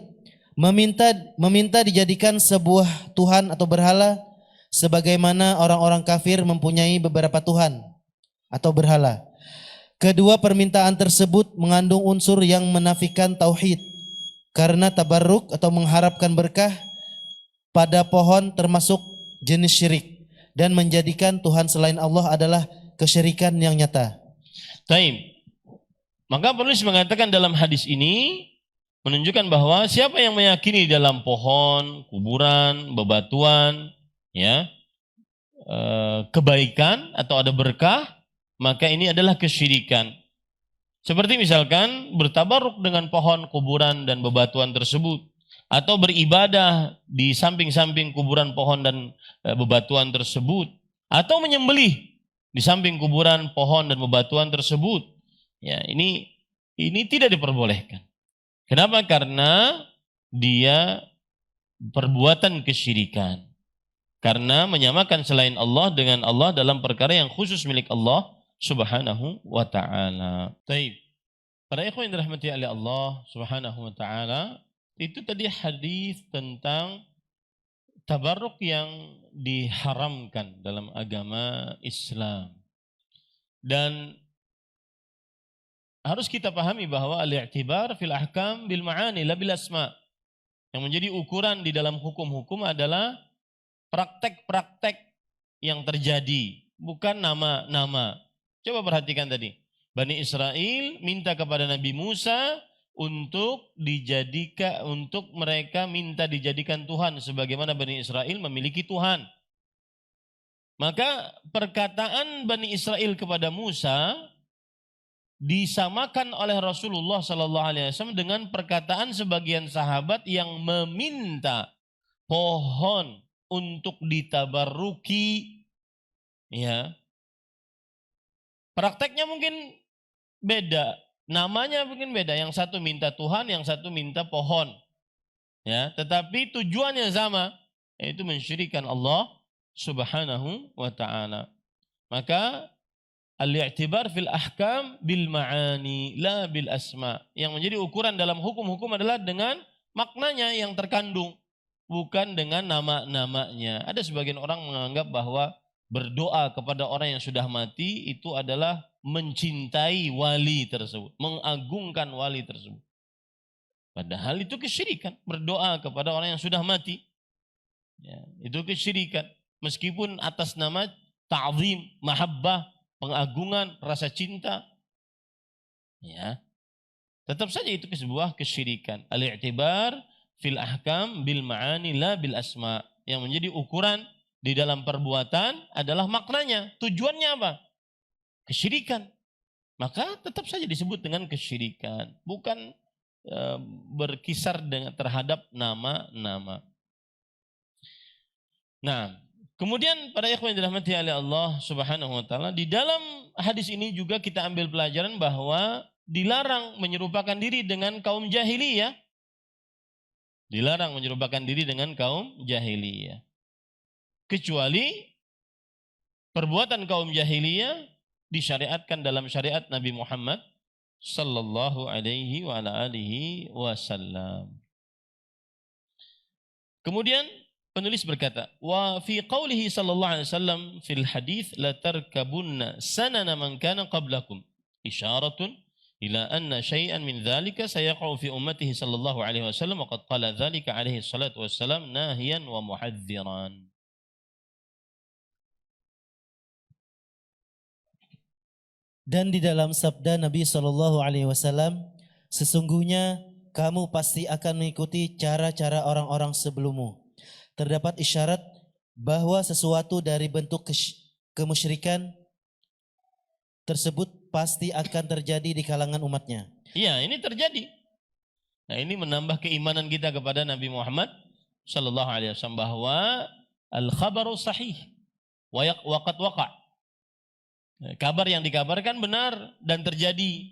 meminta dijadikan sebuah Tuhan atau berhala, sebagaimana orang-orang kafir mempunyai beberapa Tuhan atau berhala. Kedua permintaan tersebut mengandung unsur yang menafikan tauhid, karena tabarruk atau mengharapkan berkah pada pohon termasuk jenis syirik, dan menjadikan Tuhan selain Allah adalah kesyirikan yang nyata. Taib. Maka penulis mengatakan dalam hadis ini menunjukkan bahwa siapa yang meyakini dalam pohon, kuburan, bebatuan, ya, kebaikan atau ada berkah, maka ini adalah kesyirikan. Seperti misalkan bertabaruk dengan pohon, kuburan, dan bebatuan tersebut, atau beribadah di samping-samping kuburan, pohon, dan bebatuan tersebut, atau menyembelih di samping kuburan, pohon, dan bebatuan tersebut. Ya, ini tidak diperbolehkan. Kenapa? Karena dia perbuatan kesyirikan. Karena menyamakan selain Allah dengan Allah dalam perkara yang khusus milik Allah Subhanahu wa ta'ala. Taib. Para ikhwan yang dirahmati oleh Allah Subhanahu wa ta'ala, itu tadi hadis tentang tabarruk yang diharamkan dalam agama Islam. Dan harus kita pahami bahwa al-i'tibar fil ahkam bil ma'ani la bil asma. Yang menjadi ukuran di dalam hukum-hukum adalah praktek-praktek yang terjadi, bukan nama-nama. Coba perhatikan tadi. Bani Israel minta kepada Nabi Musa untuk mereka minta dijadikan Tuhan sebagaimana Bani Israel memiliki Tuhan. Maka perkataan Bani Israel kepada Musa disamakan oleh Rasulullah SAW dengan perkataan sebagian sahabat yang meminta pohon untuk ditabarruki. Ya, prakteknya mungkin beda, namanya mungkin beda. Yang satu minta Tuhan, yang satu minta pohon. Ya, tetapi tujuannya sama, yaitu mensyirikkan Allah Subhanahu wa ta'ala. Maka al-i'tibar fil ahkam bil ma'ani la bil asma. Yang menjadi ukuran dalam hukum-hukum adalah dengan maknanya yang terkandung, bukan dengan nama-namanya. Ada sebagian orang menganggap bahwa berdoa kepada orang yang sudah mati itu adalah mencintai wali tersebut, mengagungkan wali tersebut. Padahal itu kesyirikan, berdoa kepada orang yang sudah mati. Ya, itu kesyirikan. Meskipun atas nama ta'zim, mahabbah, pengagungan, rasa cinta, ya, tetap saja itu sebuah kesyirikan. Al-i'tibar fil ahkam bil ma'ani la bil asma. Yang menjadi ukuran di dalam perbuatan adalah maknanya. Tujuannya apa? Kesyirikan. Maka tetap saja disebut dengan kesyirikan, bukan berkisar dengan terhadap nama-nama. Nah, kemudian para ikhwan yang dirahmati oleh Allah Subhanahu wa taala, di dalam hadis ini juga kita ambil pelajaran bahwa dilarang menyerupakan diri dengan kaum jahiliyah. Dilarang menyerupakan diri dengan kaum jahiliyah. Kecuali perbuatan kaum jahiliyah disyariatkan dalam syariat Nabi Muhammad sallallahu alaihi wa ala alihi wasallam. Kemudian penulis berkata, wa fi qawlihi sallallahu alaihi wasallam fil hadits la tarkabunna sanana man kana qablakum isyaratun ila anna syai'an min dzalika sayaqa'u fi ummatihi sallallahu alaihi wasallam wa qad qala dzalika alaihi salatu wassalam nahiyan wa muhadziran. Dan di dalam sabda Nabi SAW, sesungguhnya kamu pasti akan mengikuti cara-cara orang-orang sebelummu. Terdapat isyarat bahwa sesuatu dari bentuk kemusyrikan tersebut pasti akan terjadi di kalangan umatnya. Iya, ini terjadi. Nah, ini menambah keimanan kita kepada Nabi Muhammad sallallahu alaihi wasallam bahwa al-khabaru sahih wa qad waqa'. Kabar yang dikabarkan benar dan terjadi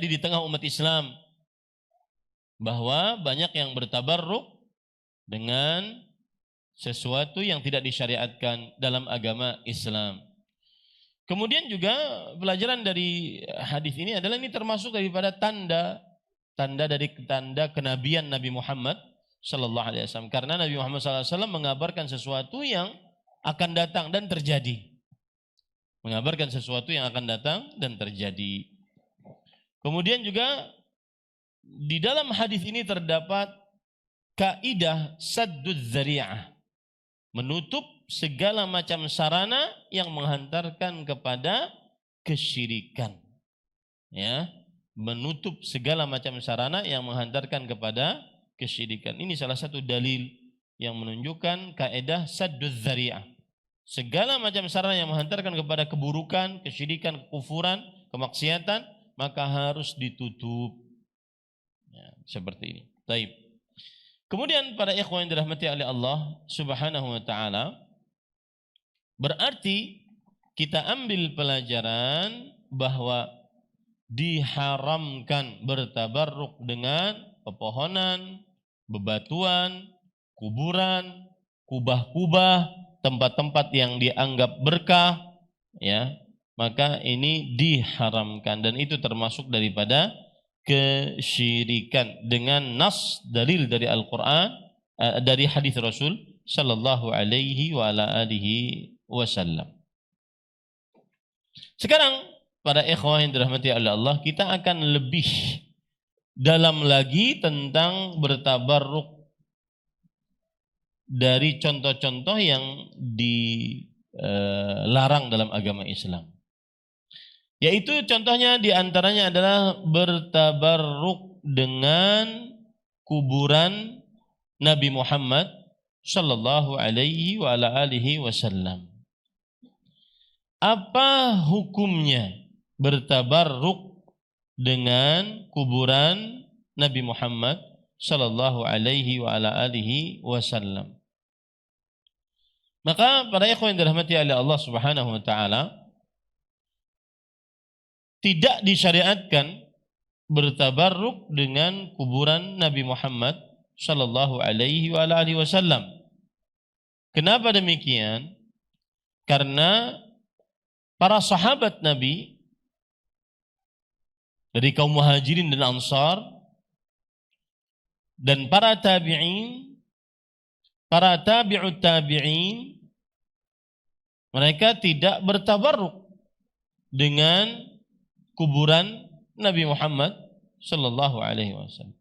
di tengah umat Islam, bahwa banyak yang bertabarruk dengan sesuatu yang tidak disyariatkan dalam agama Islam. Kemudian juga pelajaran dari hadis ini adalah ini termasuk daripada tanda kenabian Nabi Muhammad sallallahu alaihi wasallam, karena Nabi Muhammad sallallahu alaihi wasallam mengabarkan sesuatu yang akan datang dan terjadi. Mengabarkan sesuatu yang akan datang dan terjadi. Kemudian juga di dalam hadis ini terdapat kaidah sadduz dzari'ah, menutup segala macam sarana yang menghantarkan kepada kesyirikan. Ya, menutup segala macam sarana yang menghantarkan kepada kesyirikan. Ini salah satu dalil yang menunjukkan kaidah sadduz dzari'ah. Segala macam sarana yang menghantarkan kepada keburukan, kesyirikan, kekufuran, kemaksiatan, maka harus ditutup. Ya, seperti ini. Baik. Kemudian para ikhwan yang dirahmati oleh Allah Subhanahu wa taala, berarti kita ambil pelajaran bahwa diharamkan bertabarruk dengan pepohonan, bebatuan, kuburan, kubah-kubah, tempat-tempat yang dianggap berkah, ya, maka ini diharamkan dan itu termasuk daripada kesyirikan dengan nas dalil dari Al-Qur'an, dari hadis Rasul sallallahu alaihi wa ala alihi wasallam. Sekarang para ikhwah yang dirahmati oleh Allah, kita akan lebih dalam lagi tentang bertabarruk dari contoh-contoh yang dilarang dalam agama Islam. Yaitu contohnya diantaranya adalah bertabarruk dengan kuburan Nabi Muhammad sallallahu alaihi wa ala alihi wasallam. Apa hukumnya bertabarruk dengan kuburan Nabi Muhammad sallallahu alaihi wa ala alihi wasallam? Maka para ikhwan yang dirahmati oleh Allah Subhanahu wa taala, tidak disyariatkan bertabarruk dengan kuburan Nabi Muhammad sallallahu alaihi wa ala alihi wasallam. Kenapa demikian? Karena para sahabat Nabi dari kaum Muhajirin dan Ansar dan para tabi'in, para tabi'ut tabi'in, mereka tidak bertabarruk dengan kuburan Nabi Muhammad sallallahu alaihi wasallam.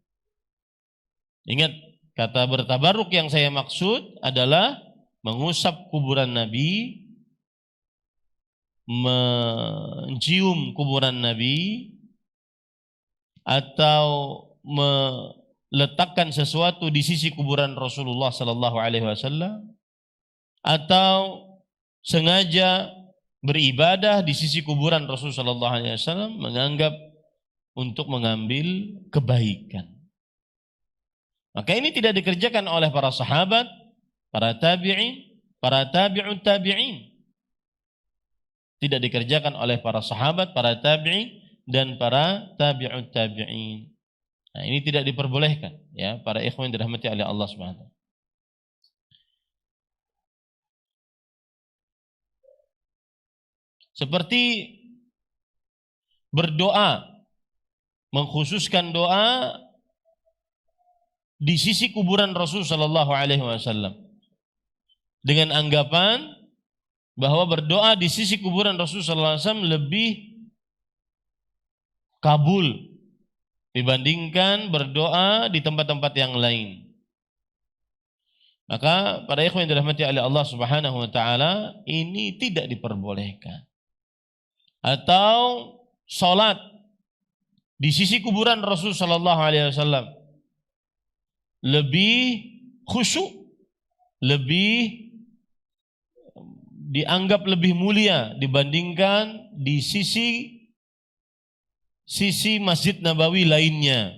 Ingat, kata bertabarruk yang saya maksud adalah mengusap kuburan Nabi, mencium kuburan Nabi, atau meletakkan sesuatu di sisi kuburan Rasulullah sallallahu alaihi wasallam, atau sengaja beribadah di sisi kuburan Rasulullah sallallahu alaihi wasallam menganggap untuk mengambil kebaikan. Maka ini tidak dikerjakan oleh para sahabat, para tabi'in, para tabi'ut tabi'in. Tidak dikerjakan oleh para sahabat, para tabi'in dan para tabi'ut tabi'in. Nah, ini tidak diperbolehkan, ya, para ikhwan yang dirahmati oleh Allah Subhanahu wa taala. Seperti berdoa, mengkhususkan doa di sisi kuburan Rasul sallallahu alaihi wasallam dengan anggapan bahwa berdoa di sisi kuburan Rasul sallallahu alaihi wasallam lebih kabul dibandingkan berdoa di tempat-tempat yang lain. Maka para ikhwan yang dirahmati oleh Allah Subhanahu wa taala, ini tidak diperbolehkan. Atau salat di sisi kuburan Rasul sallallahu alaihi wasallam lebih khusyuk, lebih dianggap lebih mulia dibandingkan di sisi Masjid Nabawi lainnya.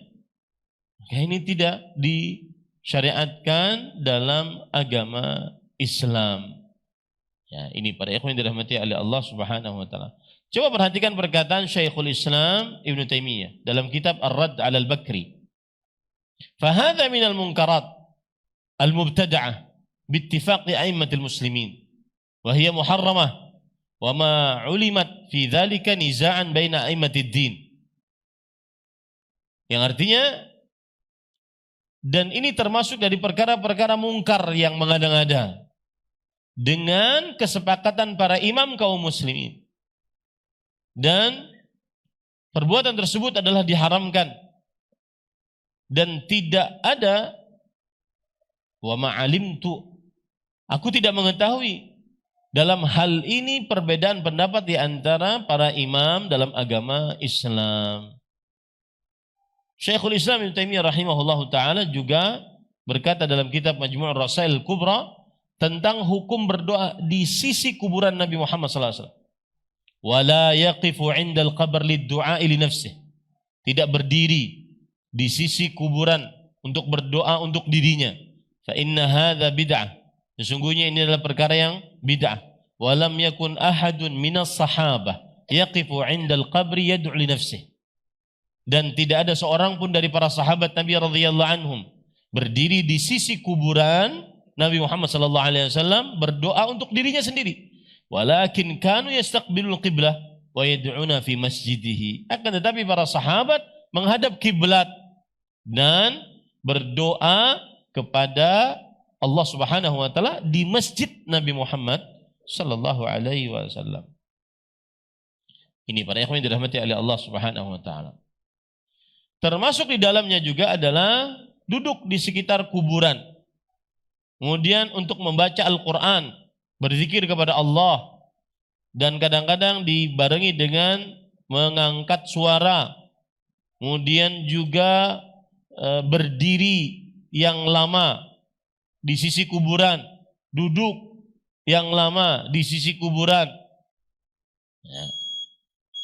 Ini tidak disyariatkan dalam agama Islam. Ya, ini para ikhwan yang dirahmati oleh Allah Subhanahu wa taala. Coba perhatikan perkataan Syekhul Islam Ibn Taimiyah dalam kitab Ar-Radd 'ala al-Bakri. Fahadha min al-munkarat al-mubtada'ah biittifaqi a'immatil muslimin wa hiya muharramah wa ma 'ulimat fi dzalika niza'an baina a'immatid din. Yang artinya, dan ini termasuk dari perkara-perkara mungkar yang mengada-ngada dengan kesepakatan para imam kaum muslimin. Dan perbuatan tersebut adalah diharamkan dan tidak ada wa ma'alimtu, aku tidak mengetahui dalam hal ini perbedaan pendapat di antara para imam dalam agama Islam. Syekhul Islam Ibn Taimiyah rahimahullahu taala juga berkata dalam kitab Majmu' Rasail Kubra tentang hukum berdoa di sisi kuburan Nabi Muhammad sallallahu alaihi wasallam. Wala yaqifu 'indal qabr lid-du'a li nafsihi. Tidak berdiri di sisi kuburan untuk berdoa untuk dirinya. Fa inna hadza bid'ah. Sesungguhnya ini adalah perkara yang bid'ah. Wa lam yakun ahadun minas sahabah yaqifu 'indal qabri yad'u li nafsihi. Dan tidak ada seorang pun dari para sahabat Nabi radhiyallahu anhum berdiri di sisi kuburan Nabi Muhammad sallallahu alaihi wasallam berdoa untuk dirinya sendiri. Walakin kanu yastaqbilul qiblah wa yad'una fi masjidihi. Akan tetapi para sahabat menghadap kiblat dan berdoa kepada Allah Subhanahu wa taala di masjid Nabi Muhammad sallallahu alaihi wasallam. Ini para ikhwan yang dirahmati oleh Allah Subhanahu wa taala. Termasuk di dalamnya juga adalah duduk di sekitar kuburan. Kemudian untuk membaca Al-Quran, berzikir kepada Allah, dan kadang-kadang dibarengi dengan mengangkat suara. Kemudian juga berdiri yang lama di sisi kuburan, duduk yang lama di sisi kuburan. Ya.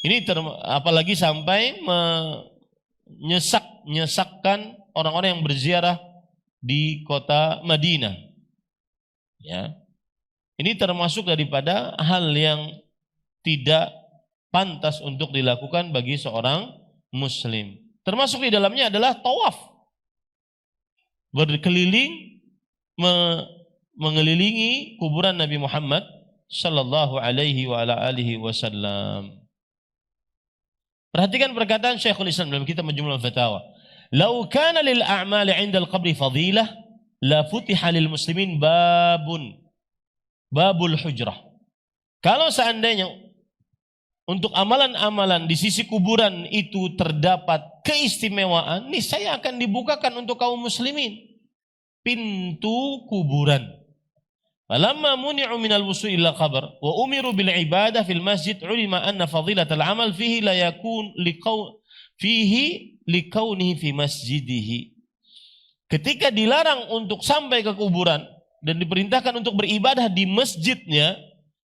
Ini apalagi sampai menyesakkan orang-orang yang berziarah di kota Madinah. Ya. Ini termasuk daripada hal yang tidak pantas untuk dilakukan bagi seorang muslim. Termasuk di dalamnya adalah tawaf. Berkeliling mengelilingi kuburan Nabi Muhammad sallallahu alaihi wa ala alihi wasallam. Perhatikan perkataan Syekhul Islam dalam kitab Majmu'ul Fatawa. "Lau kana lil a'mali 'inda al-qabri fadilah, la futiha lil muslimin babul hujrah." Kalau seandainya untuk amalan-amalan di sisi kuburan itu terdapat keistimewaan, niscaya akan dibukakan untuk kaum muslimin pintu kuburan. Falamma muni'u minal wusu' ila qabr wa umiru bil ibadah fil masjid ulima anna fadilatal amal fihi la yakun likaunihi fi masjidihi. Ketika dilarang untuk sampai ke kuburan dan diperintahkan untuk beribadah di masjidnya,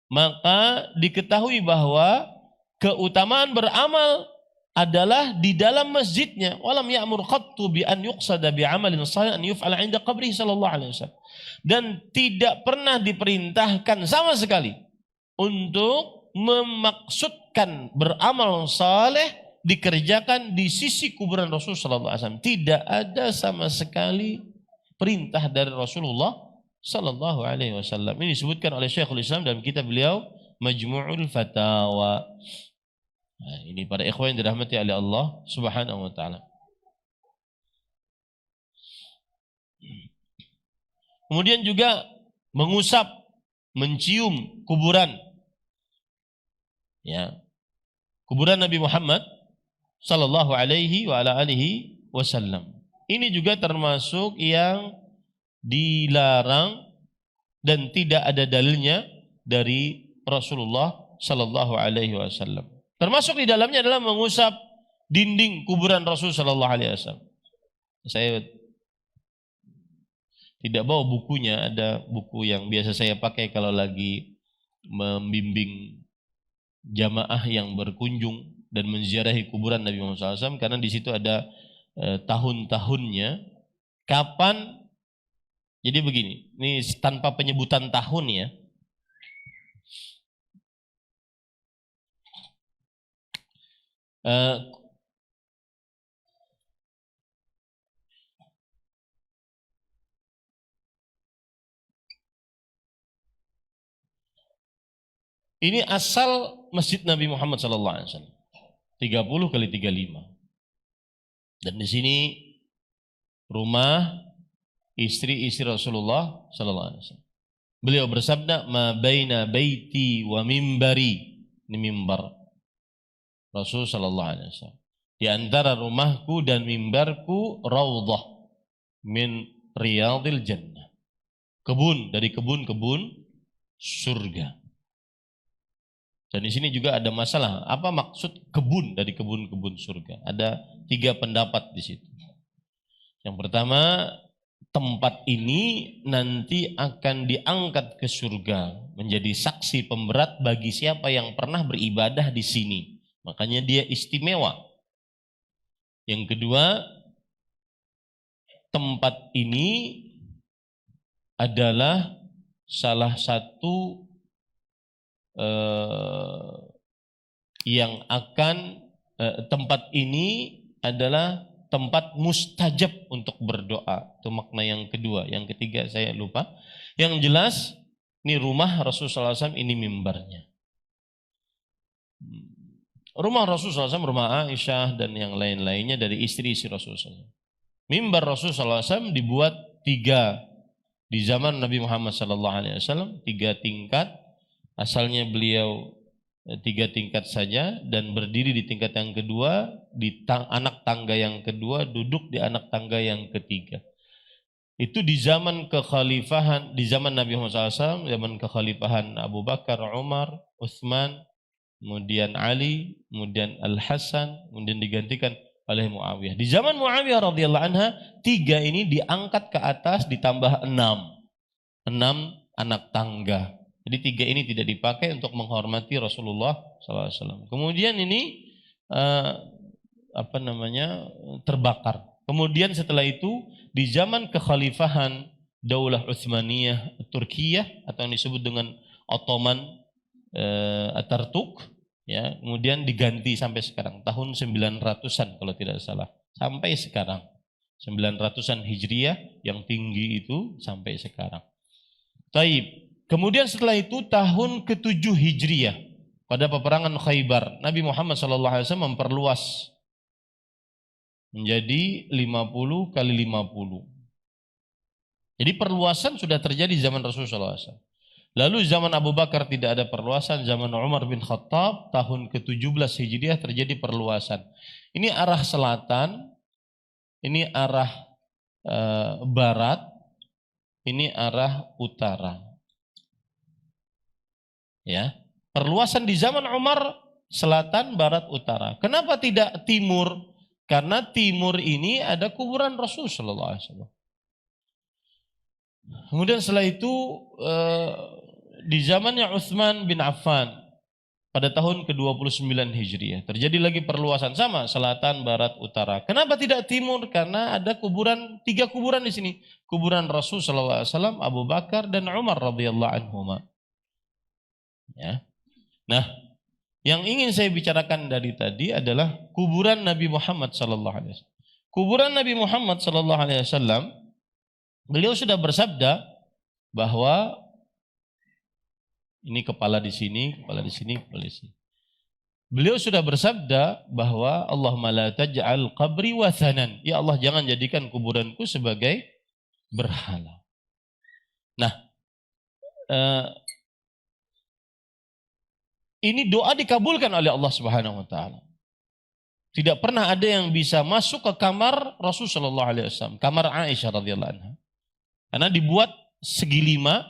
maka diketahui bahwa keutamaan beramal adalah di dalam masjidnya. Walam ya'mur qattu bi an yuqsada bi amalin salih an yuf'ala 'inda qabrihi sallallahu alaihi wasallam. Dan tidak pernah diperintahkan sama sekali untuk memaksudkan beramal saleh dikerjakan di sisi kuburan Rasul sallallahu alaihi wasallam. Tidak ada sama sekali perintah dari Rasulullah sallallahu alaihi wasallam. Ini disebutkan oleh Syekhul Islam dalam kitab beliau Majmu'ul Fatawa. Nah, ini para ikhwan yang dirahmati oleh Allah Subhanahu wa taala. Kemudian juga mengusap, mencium kuburan. Ya. Kuburan Nabi Muhammad sallallahu alaihi wa ala alihi wasallam. Ini juga termasuk yang dilarang dan tidak ada dalilnya dari Rasulullah sallallahu alaihi wasallam. Termasuk di dalamnya adalah mengusap dinding kuburan Rasul sallallahu alaihi wasallam. Saya tidak bawa bukunya, ada buku yang biasa saya pakai kalau lagi membimbing jamaah yang berkunjung dan menziarahi kuburan Nabi Muhammad SAW, karena di situ ada tahun-tahunnya, kapan. Jadi begini, ini tanpa penyebutan tahun ya. Ini asal Masjid Nabi Muhammad SAW 30 kali 35. Dan di sini rumah istri-istri Rasulullah SAW. Beliau bersabda, "Ma baina baiti wa mimbari." Ini mimbar Rasul SAW. Di antara rumahku dan mimbarku raudhah min riyadil jannah. Kebun dari kebun-kebun surga. Dan di sini juga ada masalah, apa maksud kebun dari kebun-kebun surga? Ada 3 pendapat di situ. Yang pertama, tempat ini nanti akan diangkat ke surga menjadi saksi pemberat bagi siapa yang pernah beribadah di sini. Makanya dia istimewa. Yang kedua, tempat ini adalah salah satu yang akan tempat ini adalah tempat mustajab untuk berdoa. Itu makna yang kedua. Yang ketiga saya lupa. Yang jelas ini rumah Rasulullah SAW, ini mimbarnya. Rumah Rasulullah SAW, rumah Aisyah dan yang lain-lainnya dari istri-istri Rasulullah SAW. Mimbar Rasulullah SAW dibuat 3 di zaman Nabi Muhammad SAW, 3 tingkat. Asalnya beliau 3 tingkat saja dan berdiri di tingkat yang kedua, di anak tangga yang kedua, duduk di anak tangga yang ketiga. Itu di zaman kekhalifahan, di zaman Nabi Muhammad SAW, zaman kekhalifahan Abu Bakar, Umar, Utsman, kemudian Ali, kemudian Al-Hasan, kemudian digantikan oleh Muawiyah. Di zaman Muawiyah radhiyallahu anha, 3 ini diangkat ke atas ditambah 6 anak tangga. Jadi 3 ini tidak dipakai untuk menghormati Rasulullah SAW. Kemudian ini terbakar. Kemudian setelah itu di zaman kekhalifahan Daulah Utsmaniyah Turkiyah atau yang disebut dengan Ottoman Atatürk, ya, kemudian diganti sampai sekarang tahun 900-an kalau tidak salah, sampai sekarang 900-an Hijriah yang tinggi itu sampai sekarang. Taib. Kemudian setelah itu tahun ke-7 Hijriah pada peperangan Khaybar, Nabi Muhammad SAW memperluas menjadi 50 kali 50. Jadi perluasan sudah terjadi zaman Rasulullah SAW. Lalu zaman Abu Bakar tidak ada perluasan, zaman Umar bin Khattab tahun ke-17 Hijriah terjadi perluasan. Ini arah selatan, ini arah barat, ini arah utara. Ya, perluasan di zaman Umar selatan, barat, utara. Kenapa tidak timur? Karena timur ini ada kuburan Rasul sallallahu alaihi wasallam. Kemudian setelah itu di zamannya Utsman bin Affan pada tahun ke-29 Hijriah terjadi lagi perluasan, sama selatan, barat, utara. Kenapa tidak timur? Karena ada kuburan, 3 kuburan di sini. Kuburan Rasul sallallahu alaihi wasallam, Abu Bakar dan Umar radhiyallahu anhuma. Ya. Nah, yang ingin saya bicarakan dari tadi adalah kuburan Nabi Muhammad sallallahu alaihi wasallam. Kuburan Nabi Muhammad sallallahu alaihi wasallam, beliau sudah bersabda bahwa ini kepala di sini, kepala di sini, kepala di sini. Beliau sudah bersabda bahwa Allahumma la taj'al qabri wathanan. Ya Allah, jangan jadikan kuburanku sebagai berhala. Nah, ini doa dikabulkan oleh Allah Subhanahu wa taala. Tidak pernah ada yang bisa masuk ke kamar Rasul sallallahu alaihi wasallam, kamar Aisyah radhiyallahu anha. Karena dibuat segi 5,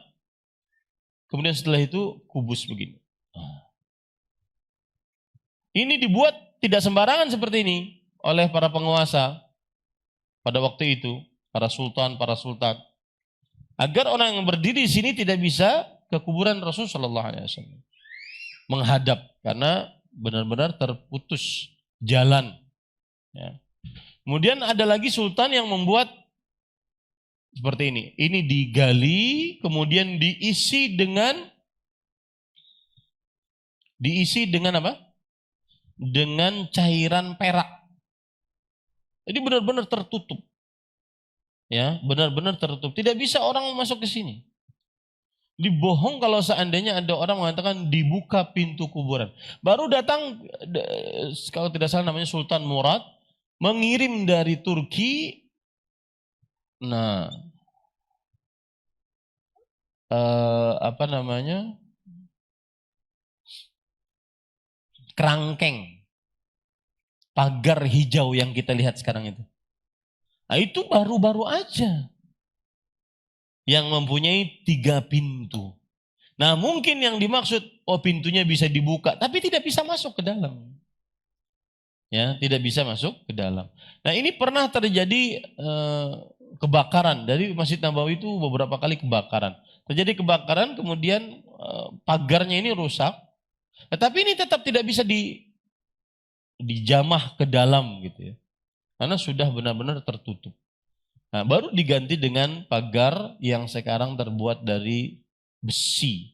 kemudian setelah itu kubus begini. Ini dibuat tidak sembarangan seperti ini oleh para penguasa pada waktu itu, para sultan. Agar orang yang berdiri di sini tidak bisa ke kuburan Rasul sallallahu alaihi wasallam. Menghadap, karena benar-benar terputus jalan. Ya. Kemudian ada lagi sultan yang membuat seperti ini. Ini digali, kemudian diisi dengan apa? Dengan cairan perak. Jadi benar-benar tertutup. Ya, benar-benar tertutup. Tidak bisa orang masuk ke sini. Dibohong kalau seandainya ada orang mengatakan dibuka pintu kuburan. Baru datang, kalau tidak salah namanya Sultan Murad, mengirim dari Turki, kerangkeng, pagar hijau yang kita lihat sekarang itu. Nah, itu baru-baru aja. Yang mempunyai 3 pintu. Nah, mungkin yang dimaksud, pintunya bisa dibuka, tapi tidak bisa masuk ke dalam. Ya, tidak bisa masuk ke dalam. Nah, ini pernah terjadi kebakaran. Dari Masjid Nabawi itu beberapa kali kebakaran. Terjadi kebakaran, kemudian pagarnya ini rusak. Tetapi ini tetap tidak bisa dijamah ke dalam gitu ya. Karena sudah benar-benar tertutup. Nah, baru diganti dengan pagar yang sekarang terbuat dari besi.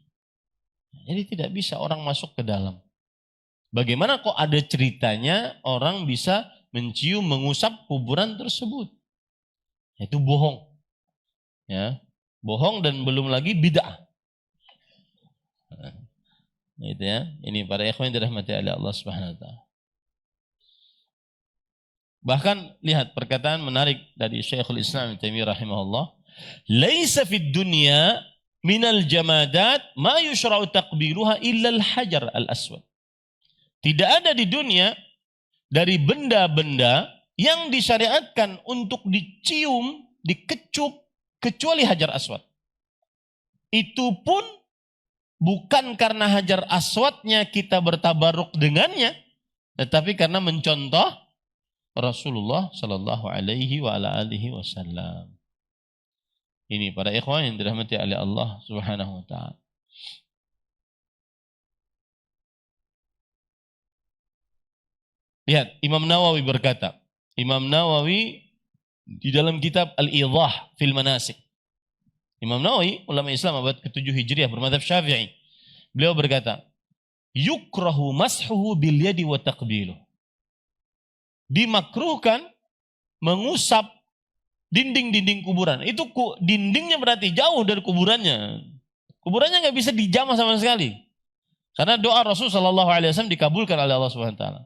Jadi tidak bisa orang masuk ke dalam. Bagaimana kok ada ceritanya orang bisa mencium, mengusap kuburan tersebut? Itu bohong. Ya, bohong dan belum lagi bid'ah. Nah, itu ya. Ini para ikhwan yang dirahmati oleh Allah Subhanahu wa taala. Bahkan lihat perkataan menarik dari Syekhul Islam Ibnu Taimiyah rahimahullah, "Laisa fid dunya minal jamadat ma yushra'u taqbiluha illa al-hajar al-aswad." Tidak ada di dunia dari benda-benda yang disyariatkan untuk dicium, dikecup kecuali Hajar Aswad. Itu pun bukan karena Hajar Aswadnya kita bertabaruk dengannya, tetapi karena mencontoh Rasulullah Sallallahu Alaihi Wasallam. Ini para ikhwan yang dirahmati oleh Allah Subhanahu Wa Taala. Lihat, Imam Nawawi berkata, Imam Nawawi di dalam kitab Al-Idah fil Manasik. Imam Nawawi, ulama Islam abad ke-7 Hijriah bermadzhab Syafi'i. Beliau berkata, yukrahu mashuhu bil yadi wa taqbiluh. Dimakruhkan mengusap dinding-dinding kuburan. Itu dindingnya berarti jauh dari kuburannya. Kuburannya nggak bisa dijamah sama sekali. Karena doa Rasul sallallahu alaihi wasallam dikabulkan oleh Allah Subhanahu wa taala.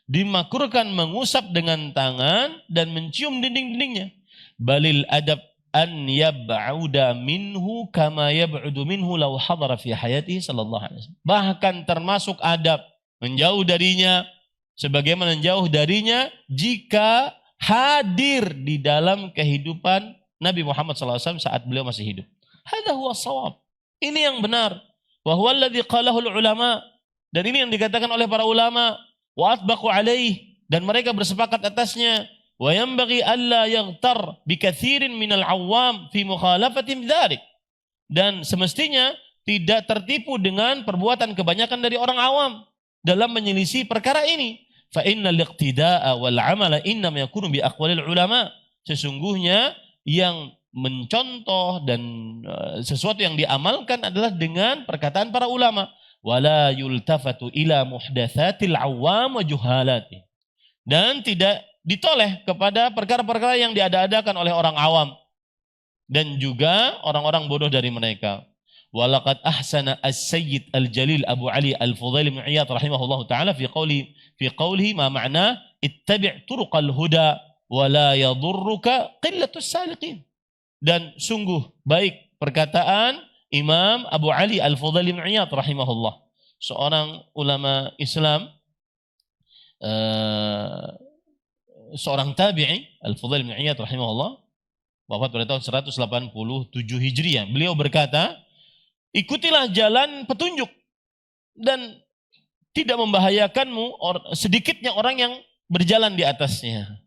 Dimakruhkan mengusap dengan tangan dan mencium dinding-dindingnya. Balil adab an yab'uda minhu kama yab'udu minhu law hadara fi hayatihi sallallahu alaihi wasallam. Bahkan termasuk adab menjauh darinya sebagaimana menjauh darinya jika hadir di dalam kehidupan Nabi Muhammad SAW saat beliau masih hidup. Hadza huwa shawab. Ini yang benar. Wa huwa alladhi qalahu ulama. Dan ini yang dikatakan oleh para ulama. Wa atbaqu alaih. Dan mereka bersepakat atasnya. Wa yanbaghi alla yaghtar bi katsirin minal awam fi mukhalafatin dzalik. Dan semestinya tidak tertipu dengan perbuatan kebanyakan dari orang awam dalam menyelisih perkara ini. Fa innal iqtida'a wal 'amala innama yakunu bi aqwalil ulama. Sesungguhnya yang mencontoh dan sesuatu yang diamalkan adalah dengan perkataan para ulama. Wala yultafatu ila muhdatsatil 'awam wa juhalati. Dan tidak ditoleh kepada perkara-perkara yang diada-adakan oleh orang awam dan juga orang-orang bodoh dari mereka. Walaqad ahsana as-sayyid al-jalil Abu Ali al-Fudail bin Iyad rahimahullahu taala fi qawlihi ma ma'na ittabi' turuqal huda wa la yadurruka qillatus saliqin. Dan sungguh baik perkataan Imam Abu Ali al-Fudail bin Iyad rahimahullah, seorang ulama Islam, seorang tabi'i, Al-Fudail bin Iyad rahimahullah, wafat pada tahun 187 Hijriah. Beliau berkata, ikutilah jalan petunjuk dan tidak membahayakanmu sedikitnya orang yang berjalan di atasnya.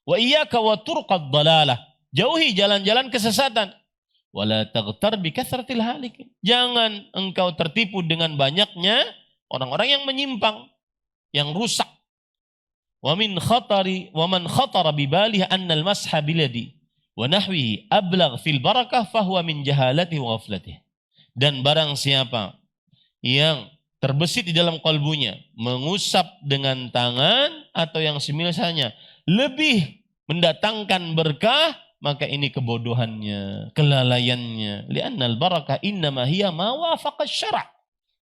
Wa iyyaka wa turqad dhalalah. Jauhi jalan-jalan kesesatan. Wala taghtar bi kathratil halikin. Jangan engkau tertipu dengan banyaknya orang-orang yang menyimpang, yang rusak. Wa man khatara bi balihi anna al-masha bil yadi wa nahwihi ablagh fil barakah fahuwa min jahalatihi wa ghaflatihi. Dan barang siapa yang terbesit di dalam kalbunya mengusap dengan tangan atau yang semisalnya lebih mendatangkan berkah, maka ini kebodohannya, kelalaiannya. Li'annal barakah innama hiya ma wafaqa syara'.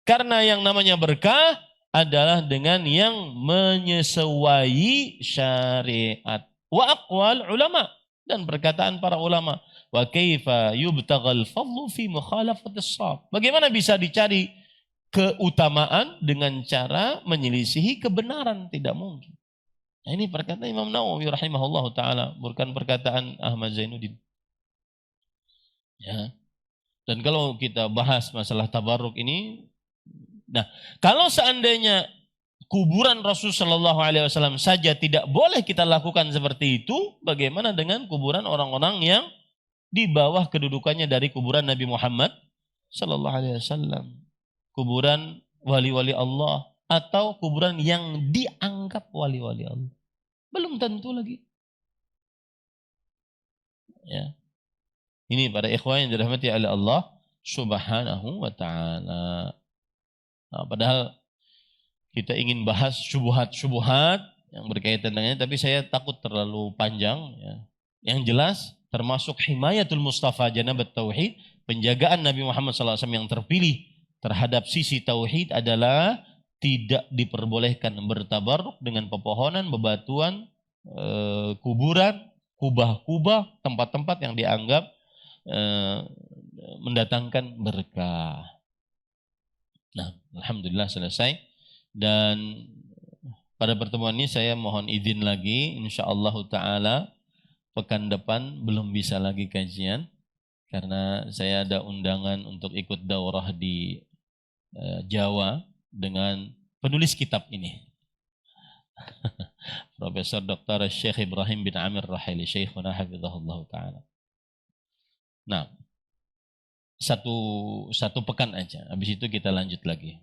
Karena yang namanya berkah adalah dengan yang menyesuai syariat. Wa aqwal ulama, dan perkataan para ulama. Wa kaifa yubtaghal fadlu fi mukhalafatis shawab. Bagaimana bisa dicari keutamaan dengan cara menyelisihi kebenaran? Tidak mungkin. Nah, ini perkataan Imam Nawawi rahimahullahu taala, bukan perkataan Ahmad Zainuddin. Ya. Dan kalau kita bahas masalah tabarruk ini, nah, kalau seandainya kuburan Rasul sallallahu alaihi wasallam saja tidak boleh kita lakukan seperti itu, bagaimana dengan kuburan orang-orang yang di bawah kedudukannya dari kuburan Nabi Muhammad sallallahu alaihi wasallam, kuburan wali-wali Allah atau kuburan yang dianggap wali-wali Allah? Belum tentu lagi. Ya. Ini para ikhwan yang dirahmati oleh Allah Subhanahu wa taala. Nah, padahal kita ingin bahas syubhat-syubhat yang berkaitan dengannya, tapi saya takut terlalu panjang. Ya. Yang jelas termasuk himayatul Mustafa janabat tauhid, penjagaan Nabi Muhammad SAW yang terpilih terhadap sisi tauhid adalah tidak diperbolehkan bertabarruk dengan pepohonan, bebatuan, kuburan, kubah-kubah, tempat-tempat yang dianggap mendatangkan berkah. Nah, alhamdulillah selesai. Dan pada pertemuan ini saya mohon izin lagi, insyaallah taala pekan depan belum bisa lagi kajian, karena saya ada undangan untuk ikut daurah di Jawa dengan penulis kitab ini. Profesor Dr. Syekh Ibrahim bin Amir Rahili, Syekhuna hafizahullah ta'ala. Nah, satu pekan aja, habis itu kita lanjut lagi.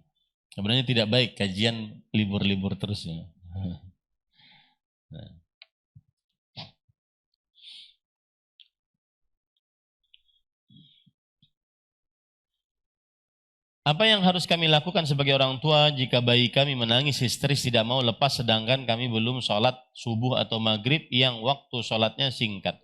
Sebenarnya tidak baik kajian libur-libur terus ya. Nah. Apa yang harus kami lakukan sebagai orang tua jika bayi kami menangis histeris tidak mau lepas sedangkan kami belum sholat subuh atau maghrib yang waktu sholatnya singkat?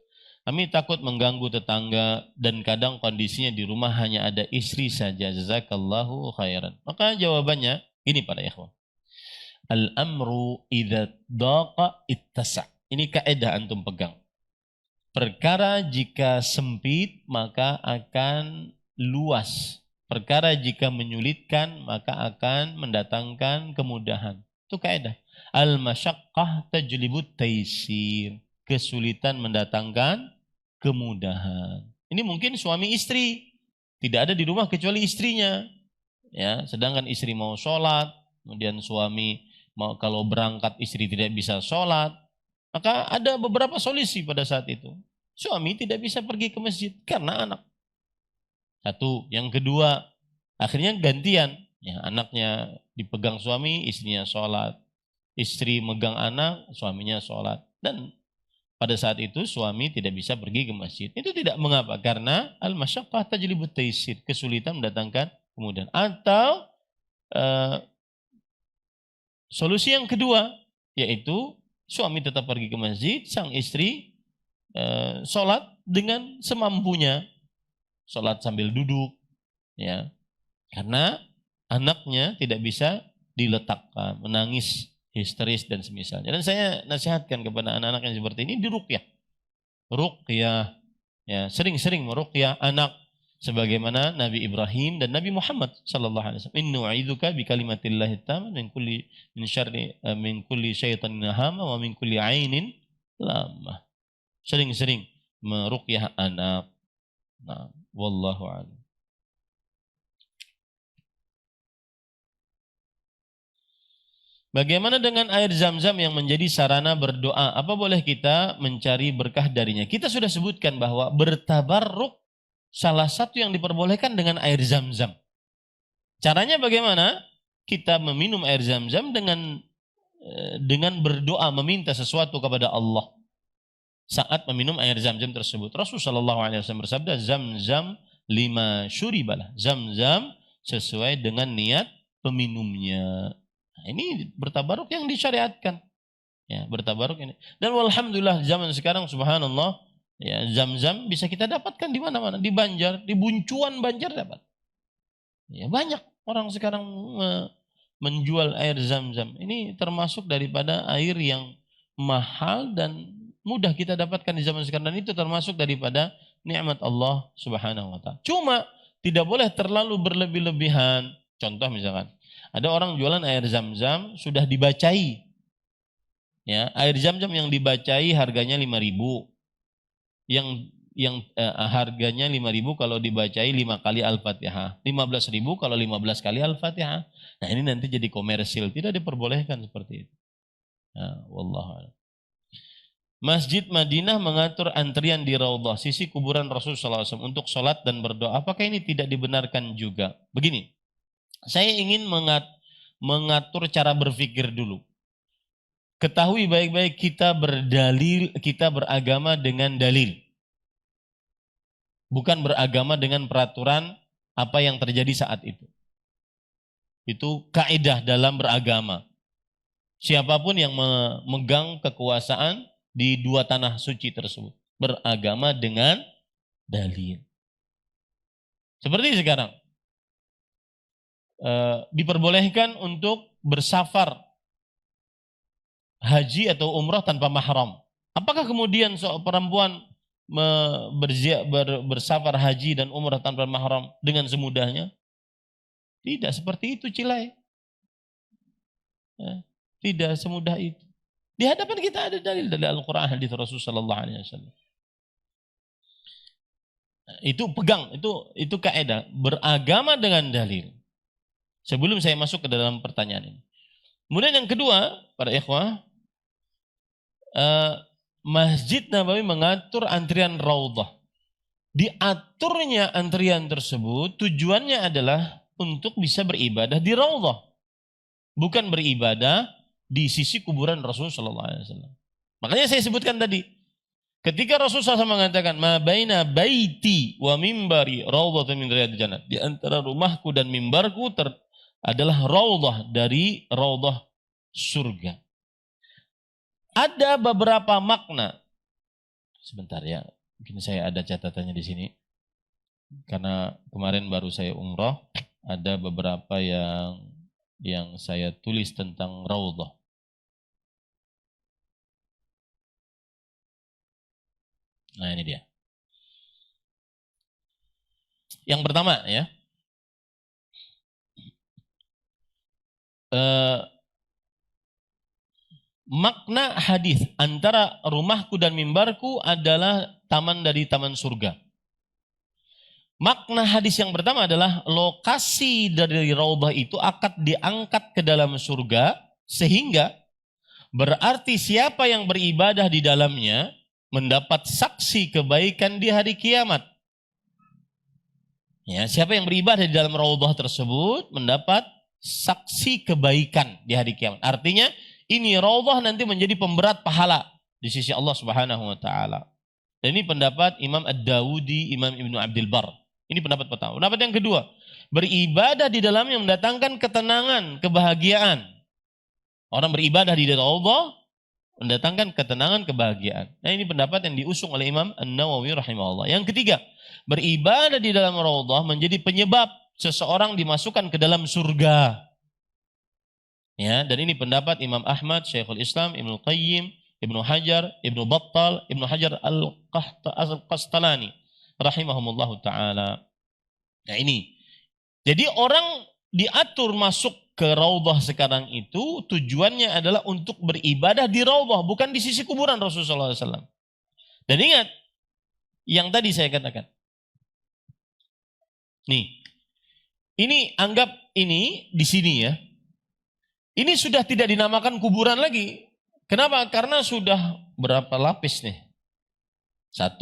Kami takut mengganggu tetangga dan kadang kondisinya di rumah hanya ada istri saja. Jazakallahu khairan. Maka jawabannya ini para ikhwan. Al-amru idza daqa ittasa'. Ini kaidah antum pegang. Perkara jika sempit maka akan luas. Perkara jika menyulitkan maka akan mendatangkan kemudahan. Itu kaidah. Al-masyaqqah tajlibut taisir. Kesulitan mendatangkan kemudahan. Ini mungkin suami istri. Tidak ada di rumah kecuali istrinya. Ya, sedangkan istri mau sholat, kemudian suami mau kalau berangkat istri tidak bisa sholat. Maka ada beberapa solusi pada saat itu. Suami tidak bisa pergi ke masjid karena anak. Satu, yang kedua, akhirnya gantian. Ya, anaknya dipegang suami, istrinya sholat. Istri megang anak, suaminya sholat. Dan pada saat itu suami tidak bisa pergi ke masjid. Itu tidak mengapa, karena al-masyaqqah tajlibut taisir, kesulitan mendatangkan kemudahan. Atau solusi yang kedua, yaitu suami tetap pergi ke masjid, sang istri sholat dengan semampunya. Sholat sambil duduk, ya, karena anaknya tidak bisa diletakkan, menangis, histeris dan semisalnya. Dan saya nasihatkan kepada anak-anak yang seperti ini diruqyah, ya, sering-sering meruqyah anak, sebagaimana Nabi Ibrahim dan Nabi Muhammad sallallahu alaihi wasallam. Inni u'idzuka bi kalimatillahi tamma min kulli syaitanin hama wa min kulli ainin lamah. Sering-sering meruqyah anak. Nah, wallahu a'lam. Bagaimana dengan air zam-zam yang menjadi sarana berdoa? Apa boleh kita mencari berkah darinya? Kita sudah sebutkan bahwa bertabarruk salah satu yang diperbolehkan dengan air zam-zam. Caranya bagaimana? Kita meminum air zam-zam dengan berdoa, meminta sesuatu kepada Allah. Saat meminum air zam-zam tersebut, Rasulullah SAW bersabda, zam-zam lima syuribalah. Zam-zam sesuai dengan niat peminumnya. Nah, ini bertabaruk yang disyariatkan. Ya, bertabaruk ini. Dan alhamdulillah zaman sekarang subhanallah, ya, zam-zam bisa kita dapatkan di mana-mana, di Banjar, di Buncuan Banjar dapat. Ya, banyak orang sekarang menjual air zam-zam. Ini termasuk daripada air yang mahal dan mudah kita dapatkan di zaman sekarang, dan itu termasuk daripada nikmat Allah Subhanahu wa taala. Cuma tidak boleh terlalu berlebih-lebihan. Contoh misalkan, ada orang jualan air zam-zam sudah dibacai. Ya, air zam-zam yang dibacai harganya 5.000. Yang harganya 5.000 kalau dibacai 5 kali Al-Fatihah. 15.000 kalau 15 kali Al-Fatihah. Nah, ini nanti jadi komersil, tidak diperbolehkan seperti itu. Nah, wallahu a'lam. Masjid Madinah mengatur antrian di Raudhah, sisi kuburan Rasulullah SAW untuk sholat dan berdoa. Apakah ini tidak dibenarkan juga? Begini, saya ingin mengatur cara berpikir dulu. Ketahui baik-baik kita beragama dengan dalil. Bukan beragama dengan peraturan apa yang terjadi saat itu. Itu kaidah dalam beragama. Siapapun yang memegang kekuasaan di dua tanah suci tersebut, beragama dengan dalil. Seperti sekarang, diperbolehkan untuk bersafar haji atau umrah tanpa mahram. Apakah kemudian seorang perempuan bersafar haji dan umrah tanpa mahram dengan semudahnya? Tidak seperti itu, Cilai. Tidak semudah itu. Di hadapan kita ada dalil dari Al-Quran, hadis Rasulullah sallallahu alaihi wasallam. itu pegang, itu kaidah, beragama dengan dalil. Sebelum saya masuk ke dalam pertanyaan ini. Kemudian yang kedua, para ikhwah, Masjid Nabawi mengatur antrian raudhah. Diaturnya antrian tersebut tujuannya adalah untuk bisa beribadah di raudhah, bukan beribadah di sisi kuburan Rasulullah SAW. Makanya saya sebutkan tadi, ketika Rasulullah SAW mengatakan, ma baina baiti wa mimbari raudhatun min riyadil jannah, di antara rumahku dan mimbarku adalah raudhah dari raudhah surga. Ada beberapa makna. Sebentar ya, mungkin saya ada catatannya di sini. Karena kemarin baru saya umrah, ada beberapa yang saya tulis tentang raudhah. Nah, ini dia. Yang pertama ya. Makna hadis antara rumahku dan mimbarku adalah taman dari taman surga. Makna hadis yang pertama adalah lokasi dari raudhah itu akan diangkat ke dalam surga, sehingga berarti siapa yang beribadah di dalamnya mendapat saksi kebaikan di hari kiamat. Ya, siapa yang beribadah di dalam raudhah tersebut mendapat saksi kebaikan di hari kiamat. Artinya ini raudhah nanti menjadi pemberat pahala di sisi Allah Subhanahu wa taala. Dan ini pendapat Imam Ad-Dawudi, Imam Ibnu Abdul Bar. Ini pendapat pertama. Pendapat yang kedua, beribadah di dalamnya mendatangkan ketenangan, kebahagiaan. Orang beribadah di raudhah mendatangkan ketenangan, kebahagiaan. Nah, ini pendapat yang diusung oleh Imam An-Nawawi rahimahullah. Yang ketiga, beribadah di dalam raudhah menjadi penyebab seseorang dimasukkan ke dalam surga. Ya, dan ini pendapat Imam Ahmad, Syekhul Islam, Ibnu Qayyim, Ibnu Hajar, Ibnu Battal, Ibnu Hajar Al-Qastalani rahimahumullahu taala. Nah, ini. Jadi orang diatur masuk ke raudhah sekarang itu tujuannya adalah untuk beribadah di raudhah, bukan di sisi kuburan Rasulullah SAW. Dan ingat yang tadi saya katakan. Nih. Ini anggap ini di sini ya. Ini sudah tidak dinamakan kuburan lagi. Kenapa? Karena sudah berapa lapis nih? 1,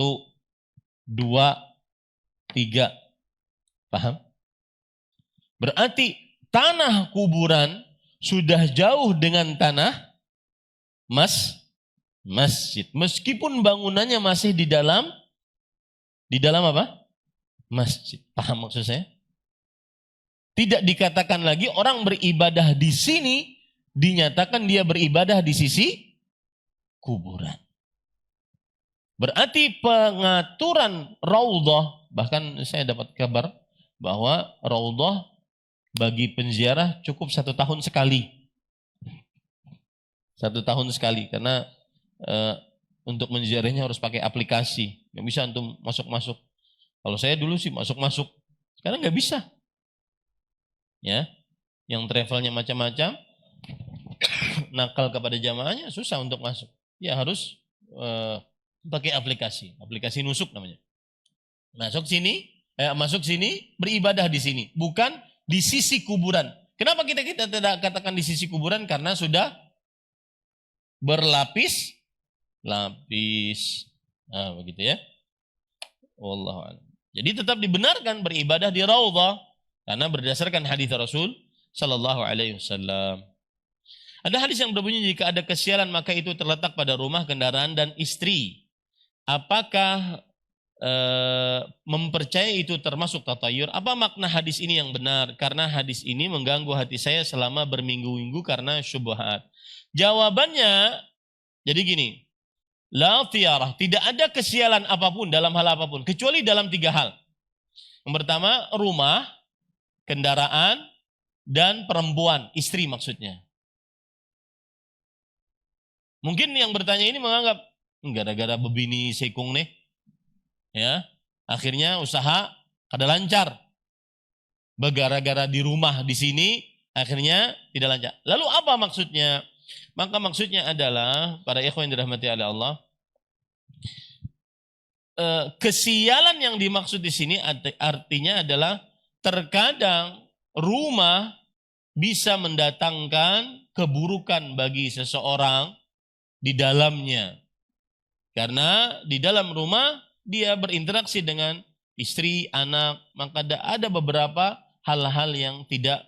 2, 3. Paham? Berarti tanah kuburan sudah jauh dengan tanah masjid. Meskipun bangunannya masih di dalam apa? Masjid. Paham maksud saya? Tidak dikatakan lagi orang beribadah di sini, dinyatakan dia beribadah di sisi kuburan. Berarti pengaturan raudhah, bahkan saya dapat kabar bahwa raudhah bagi penziarah cukup 1 tahun sekali. 1 tahun sekali, karena untuk menziarahnya harus pakai aplikasi. Nggak bisa untuk masuk-masuk. Kalau saya dulu sih masuk-masuk, sekarang nggak bisa. Ya, yang travelnya macam-macam, nakal kepada jamaahnya susah untuk masuk. Ya harus pakai aplikasi nusuk namanya. Masuk sini, beribadah di sini, bukan di sisi kuburan. Kenapa kita tidak katakan di sisi kuburan? Karena sudah berlapis. Nah, begitu ya. Wallahu a'lam. Jadi tetap dibenarkan beribadah di raudhah. Karena berdasarkan hadis Rasul sallallahu alaihi wasallam. Ada hadis yang berbunyi, jika ada kesialan maka itu terletak pada rumah, kendaraan dan istri. Apakah mempercayai itu termasuk tatayur? Apa makna hadis ini yang benar? Karena hadis ini mengganggu hati saya selama berminggu-minggu karena syubhat. Jawabannya jadi gini. La tiarah, tidak ada kesialan apapun dalam hal apapun kecuali dalam 3 hal. Yang pertama, rumah, kendaraan, dan perempuan, istri maksudnya. Mungkin yang bertanya ini menganggap, gara-gara bebini sekung nih, ya, akhirnya usaha kada lancar. Begara-gara di rumah di sini, akhirnya tidak lancar. Lalu apa maksudnya? Maka maksudnya adalah, para ikhwan yang dirahmati oleh Allah, kesialan yang dimaksud di sini artinya adalah terkadang rumah bisa mendatangkan keburukan bagi seseorang di dalamnya. Karena di dalam rumah dia berinteraksi dengan istri, anak, maka ada beberapa hal-hal yang tidak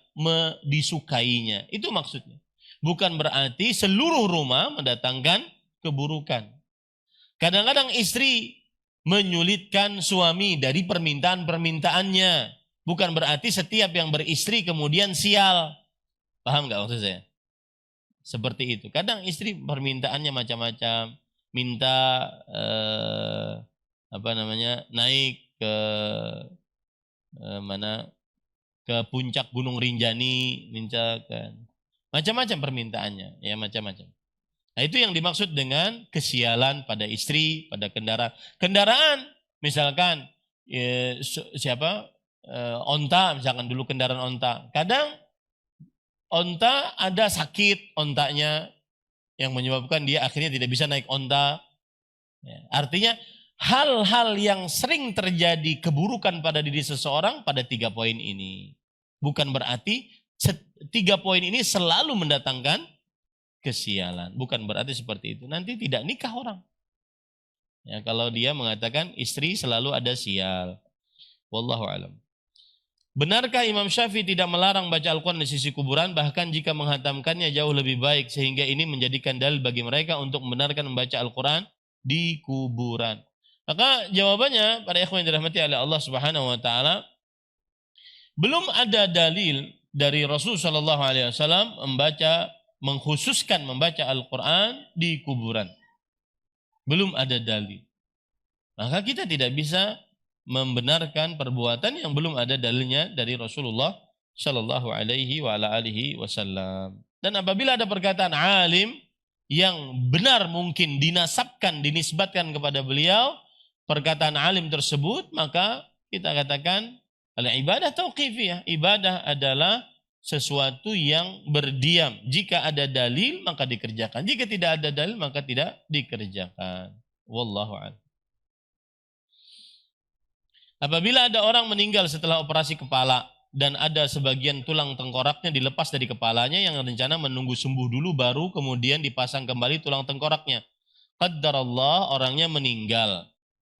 disukainya. Itu maksudnya. Bukan berarti seluruh rumah mendatangkan keburukan. Kadang-kadang istri menyulitkan suami dari permintaan-permintaannya. Bukan berarti setiap yang beristri kemudian sial. Paham nggak maksud saya? Seperti itu. Kadang istri permintaannya macam-macam. Minta naik ke ke puncak Gunung Rinjani, minta kan. Macam-macam permintaannya, ya macam-macam. Nah, itu yang dimaksud dengan kesialan pada istri, pada kendaraan. Kendaraan, misalkan onta, misalkan dulu kendaraan onta. Kadang onta ada sakit ontanya yang menyebabkan dia akhirnya tidak bisa naik onta. Ya, artinya hal-hal yang sering terjadi keburukan pada diri seseorang pada 3 poin ini. Bukan berarti 3 poin ini selalu mendatangkan kesialan. Bukan berarti seperti itu. Nanti tidak nikah orang. Ya, kalau dia mengatakan istri selalu ada sial. Wallahu a'lam. Benarkah Imam Syafi'i tidak melarang baca Al-Quran di sisi kuburan, bahkan jika menghatamkannya jauh lebih baik, sehingga ini menjadikan dalil bagi mereka untuk membenarkan membaca Al-Quran di kuburan? Maka jawabannya pada ikhwan yang dirahmati oleh Allah Subhanahu wa taala, belum ada dalil dari Rasul sallallahu alaihi wasallam mengkhususkan membaca Al-Quran di kuburan. Belum ada dalil. Maka kita tidak bisa membenarkan perbuatan yang belum ada dalilnya dari Rasulullah sallallahu alaihi wasallam. Dan apabila ada perkataan alim yang benar mungkin dinisbatkan kepada beliau, perkataan alim tersebut, maka kita katakan al-ibadah tauqifiyah. Ibadah adalah sesuatu yang berdiam. Jika ada dalil maka dikerjakan. Jika tidak ada dalil maka tidak dikerjakan. Wallahu a'lam. Apabila ada orang meninggal setelah operasi kepala dan ada sebagian tulang tengkoraknya dilepas dari kepalanya yang rencana menunggu sembuh dulu baru kemudian dipasang kembali tulang tengkoraknya. Qaddarallah, orangnya meninggal.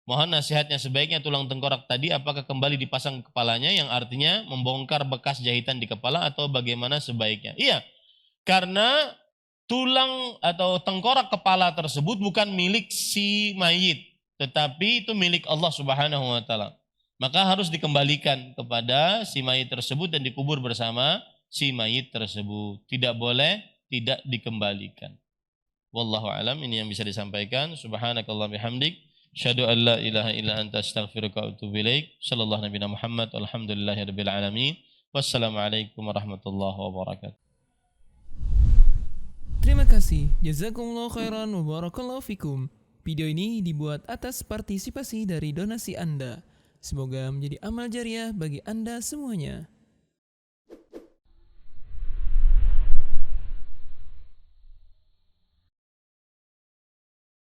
Mohon nasihatnya, sebaiknya tulang tengkorak tadi apakah kembali dipasang ke kepalanya yang artinya membongkar bekas jahitan di kepala atau bagaimana sebaiknya? Iya, karena tulang atau tengkorak kepala tersebut bukan milik si mayit, tetapi itu milik Allah Subhanahu wa taala. Maka harus dikembalikan kepada si mayit tersebut dan dikubur bersama si mayit tersebut. Tidak boleh tidak dikembalikan. Wallahu alam, ini yang bisa disampaikan. Subhanakallah bihamdik, syahadu an la ilaha illa anta astaghfiruka wa atubu ilaik. Sallallahu nabiyana Muhammad, alhamdulillahirabbil alamin. Wassalamualaikum warahmatullahi wabarakatuh. Terima kasih. Jazakumullah khairan wa barakallahu fikum. Video ini dibuat atas partisipasi dari donasi Anda. Semoga menjadi amal jariah bagi Anda semuanya.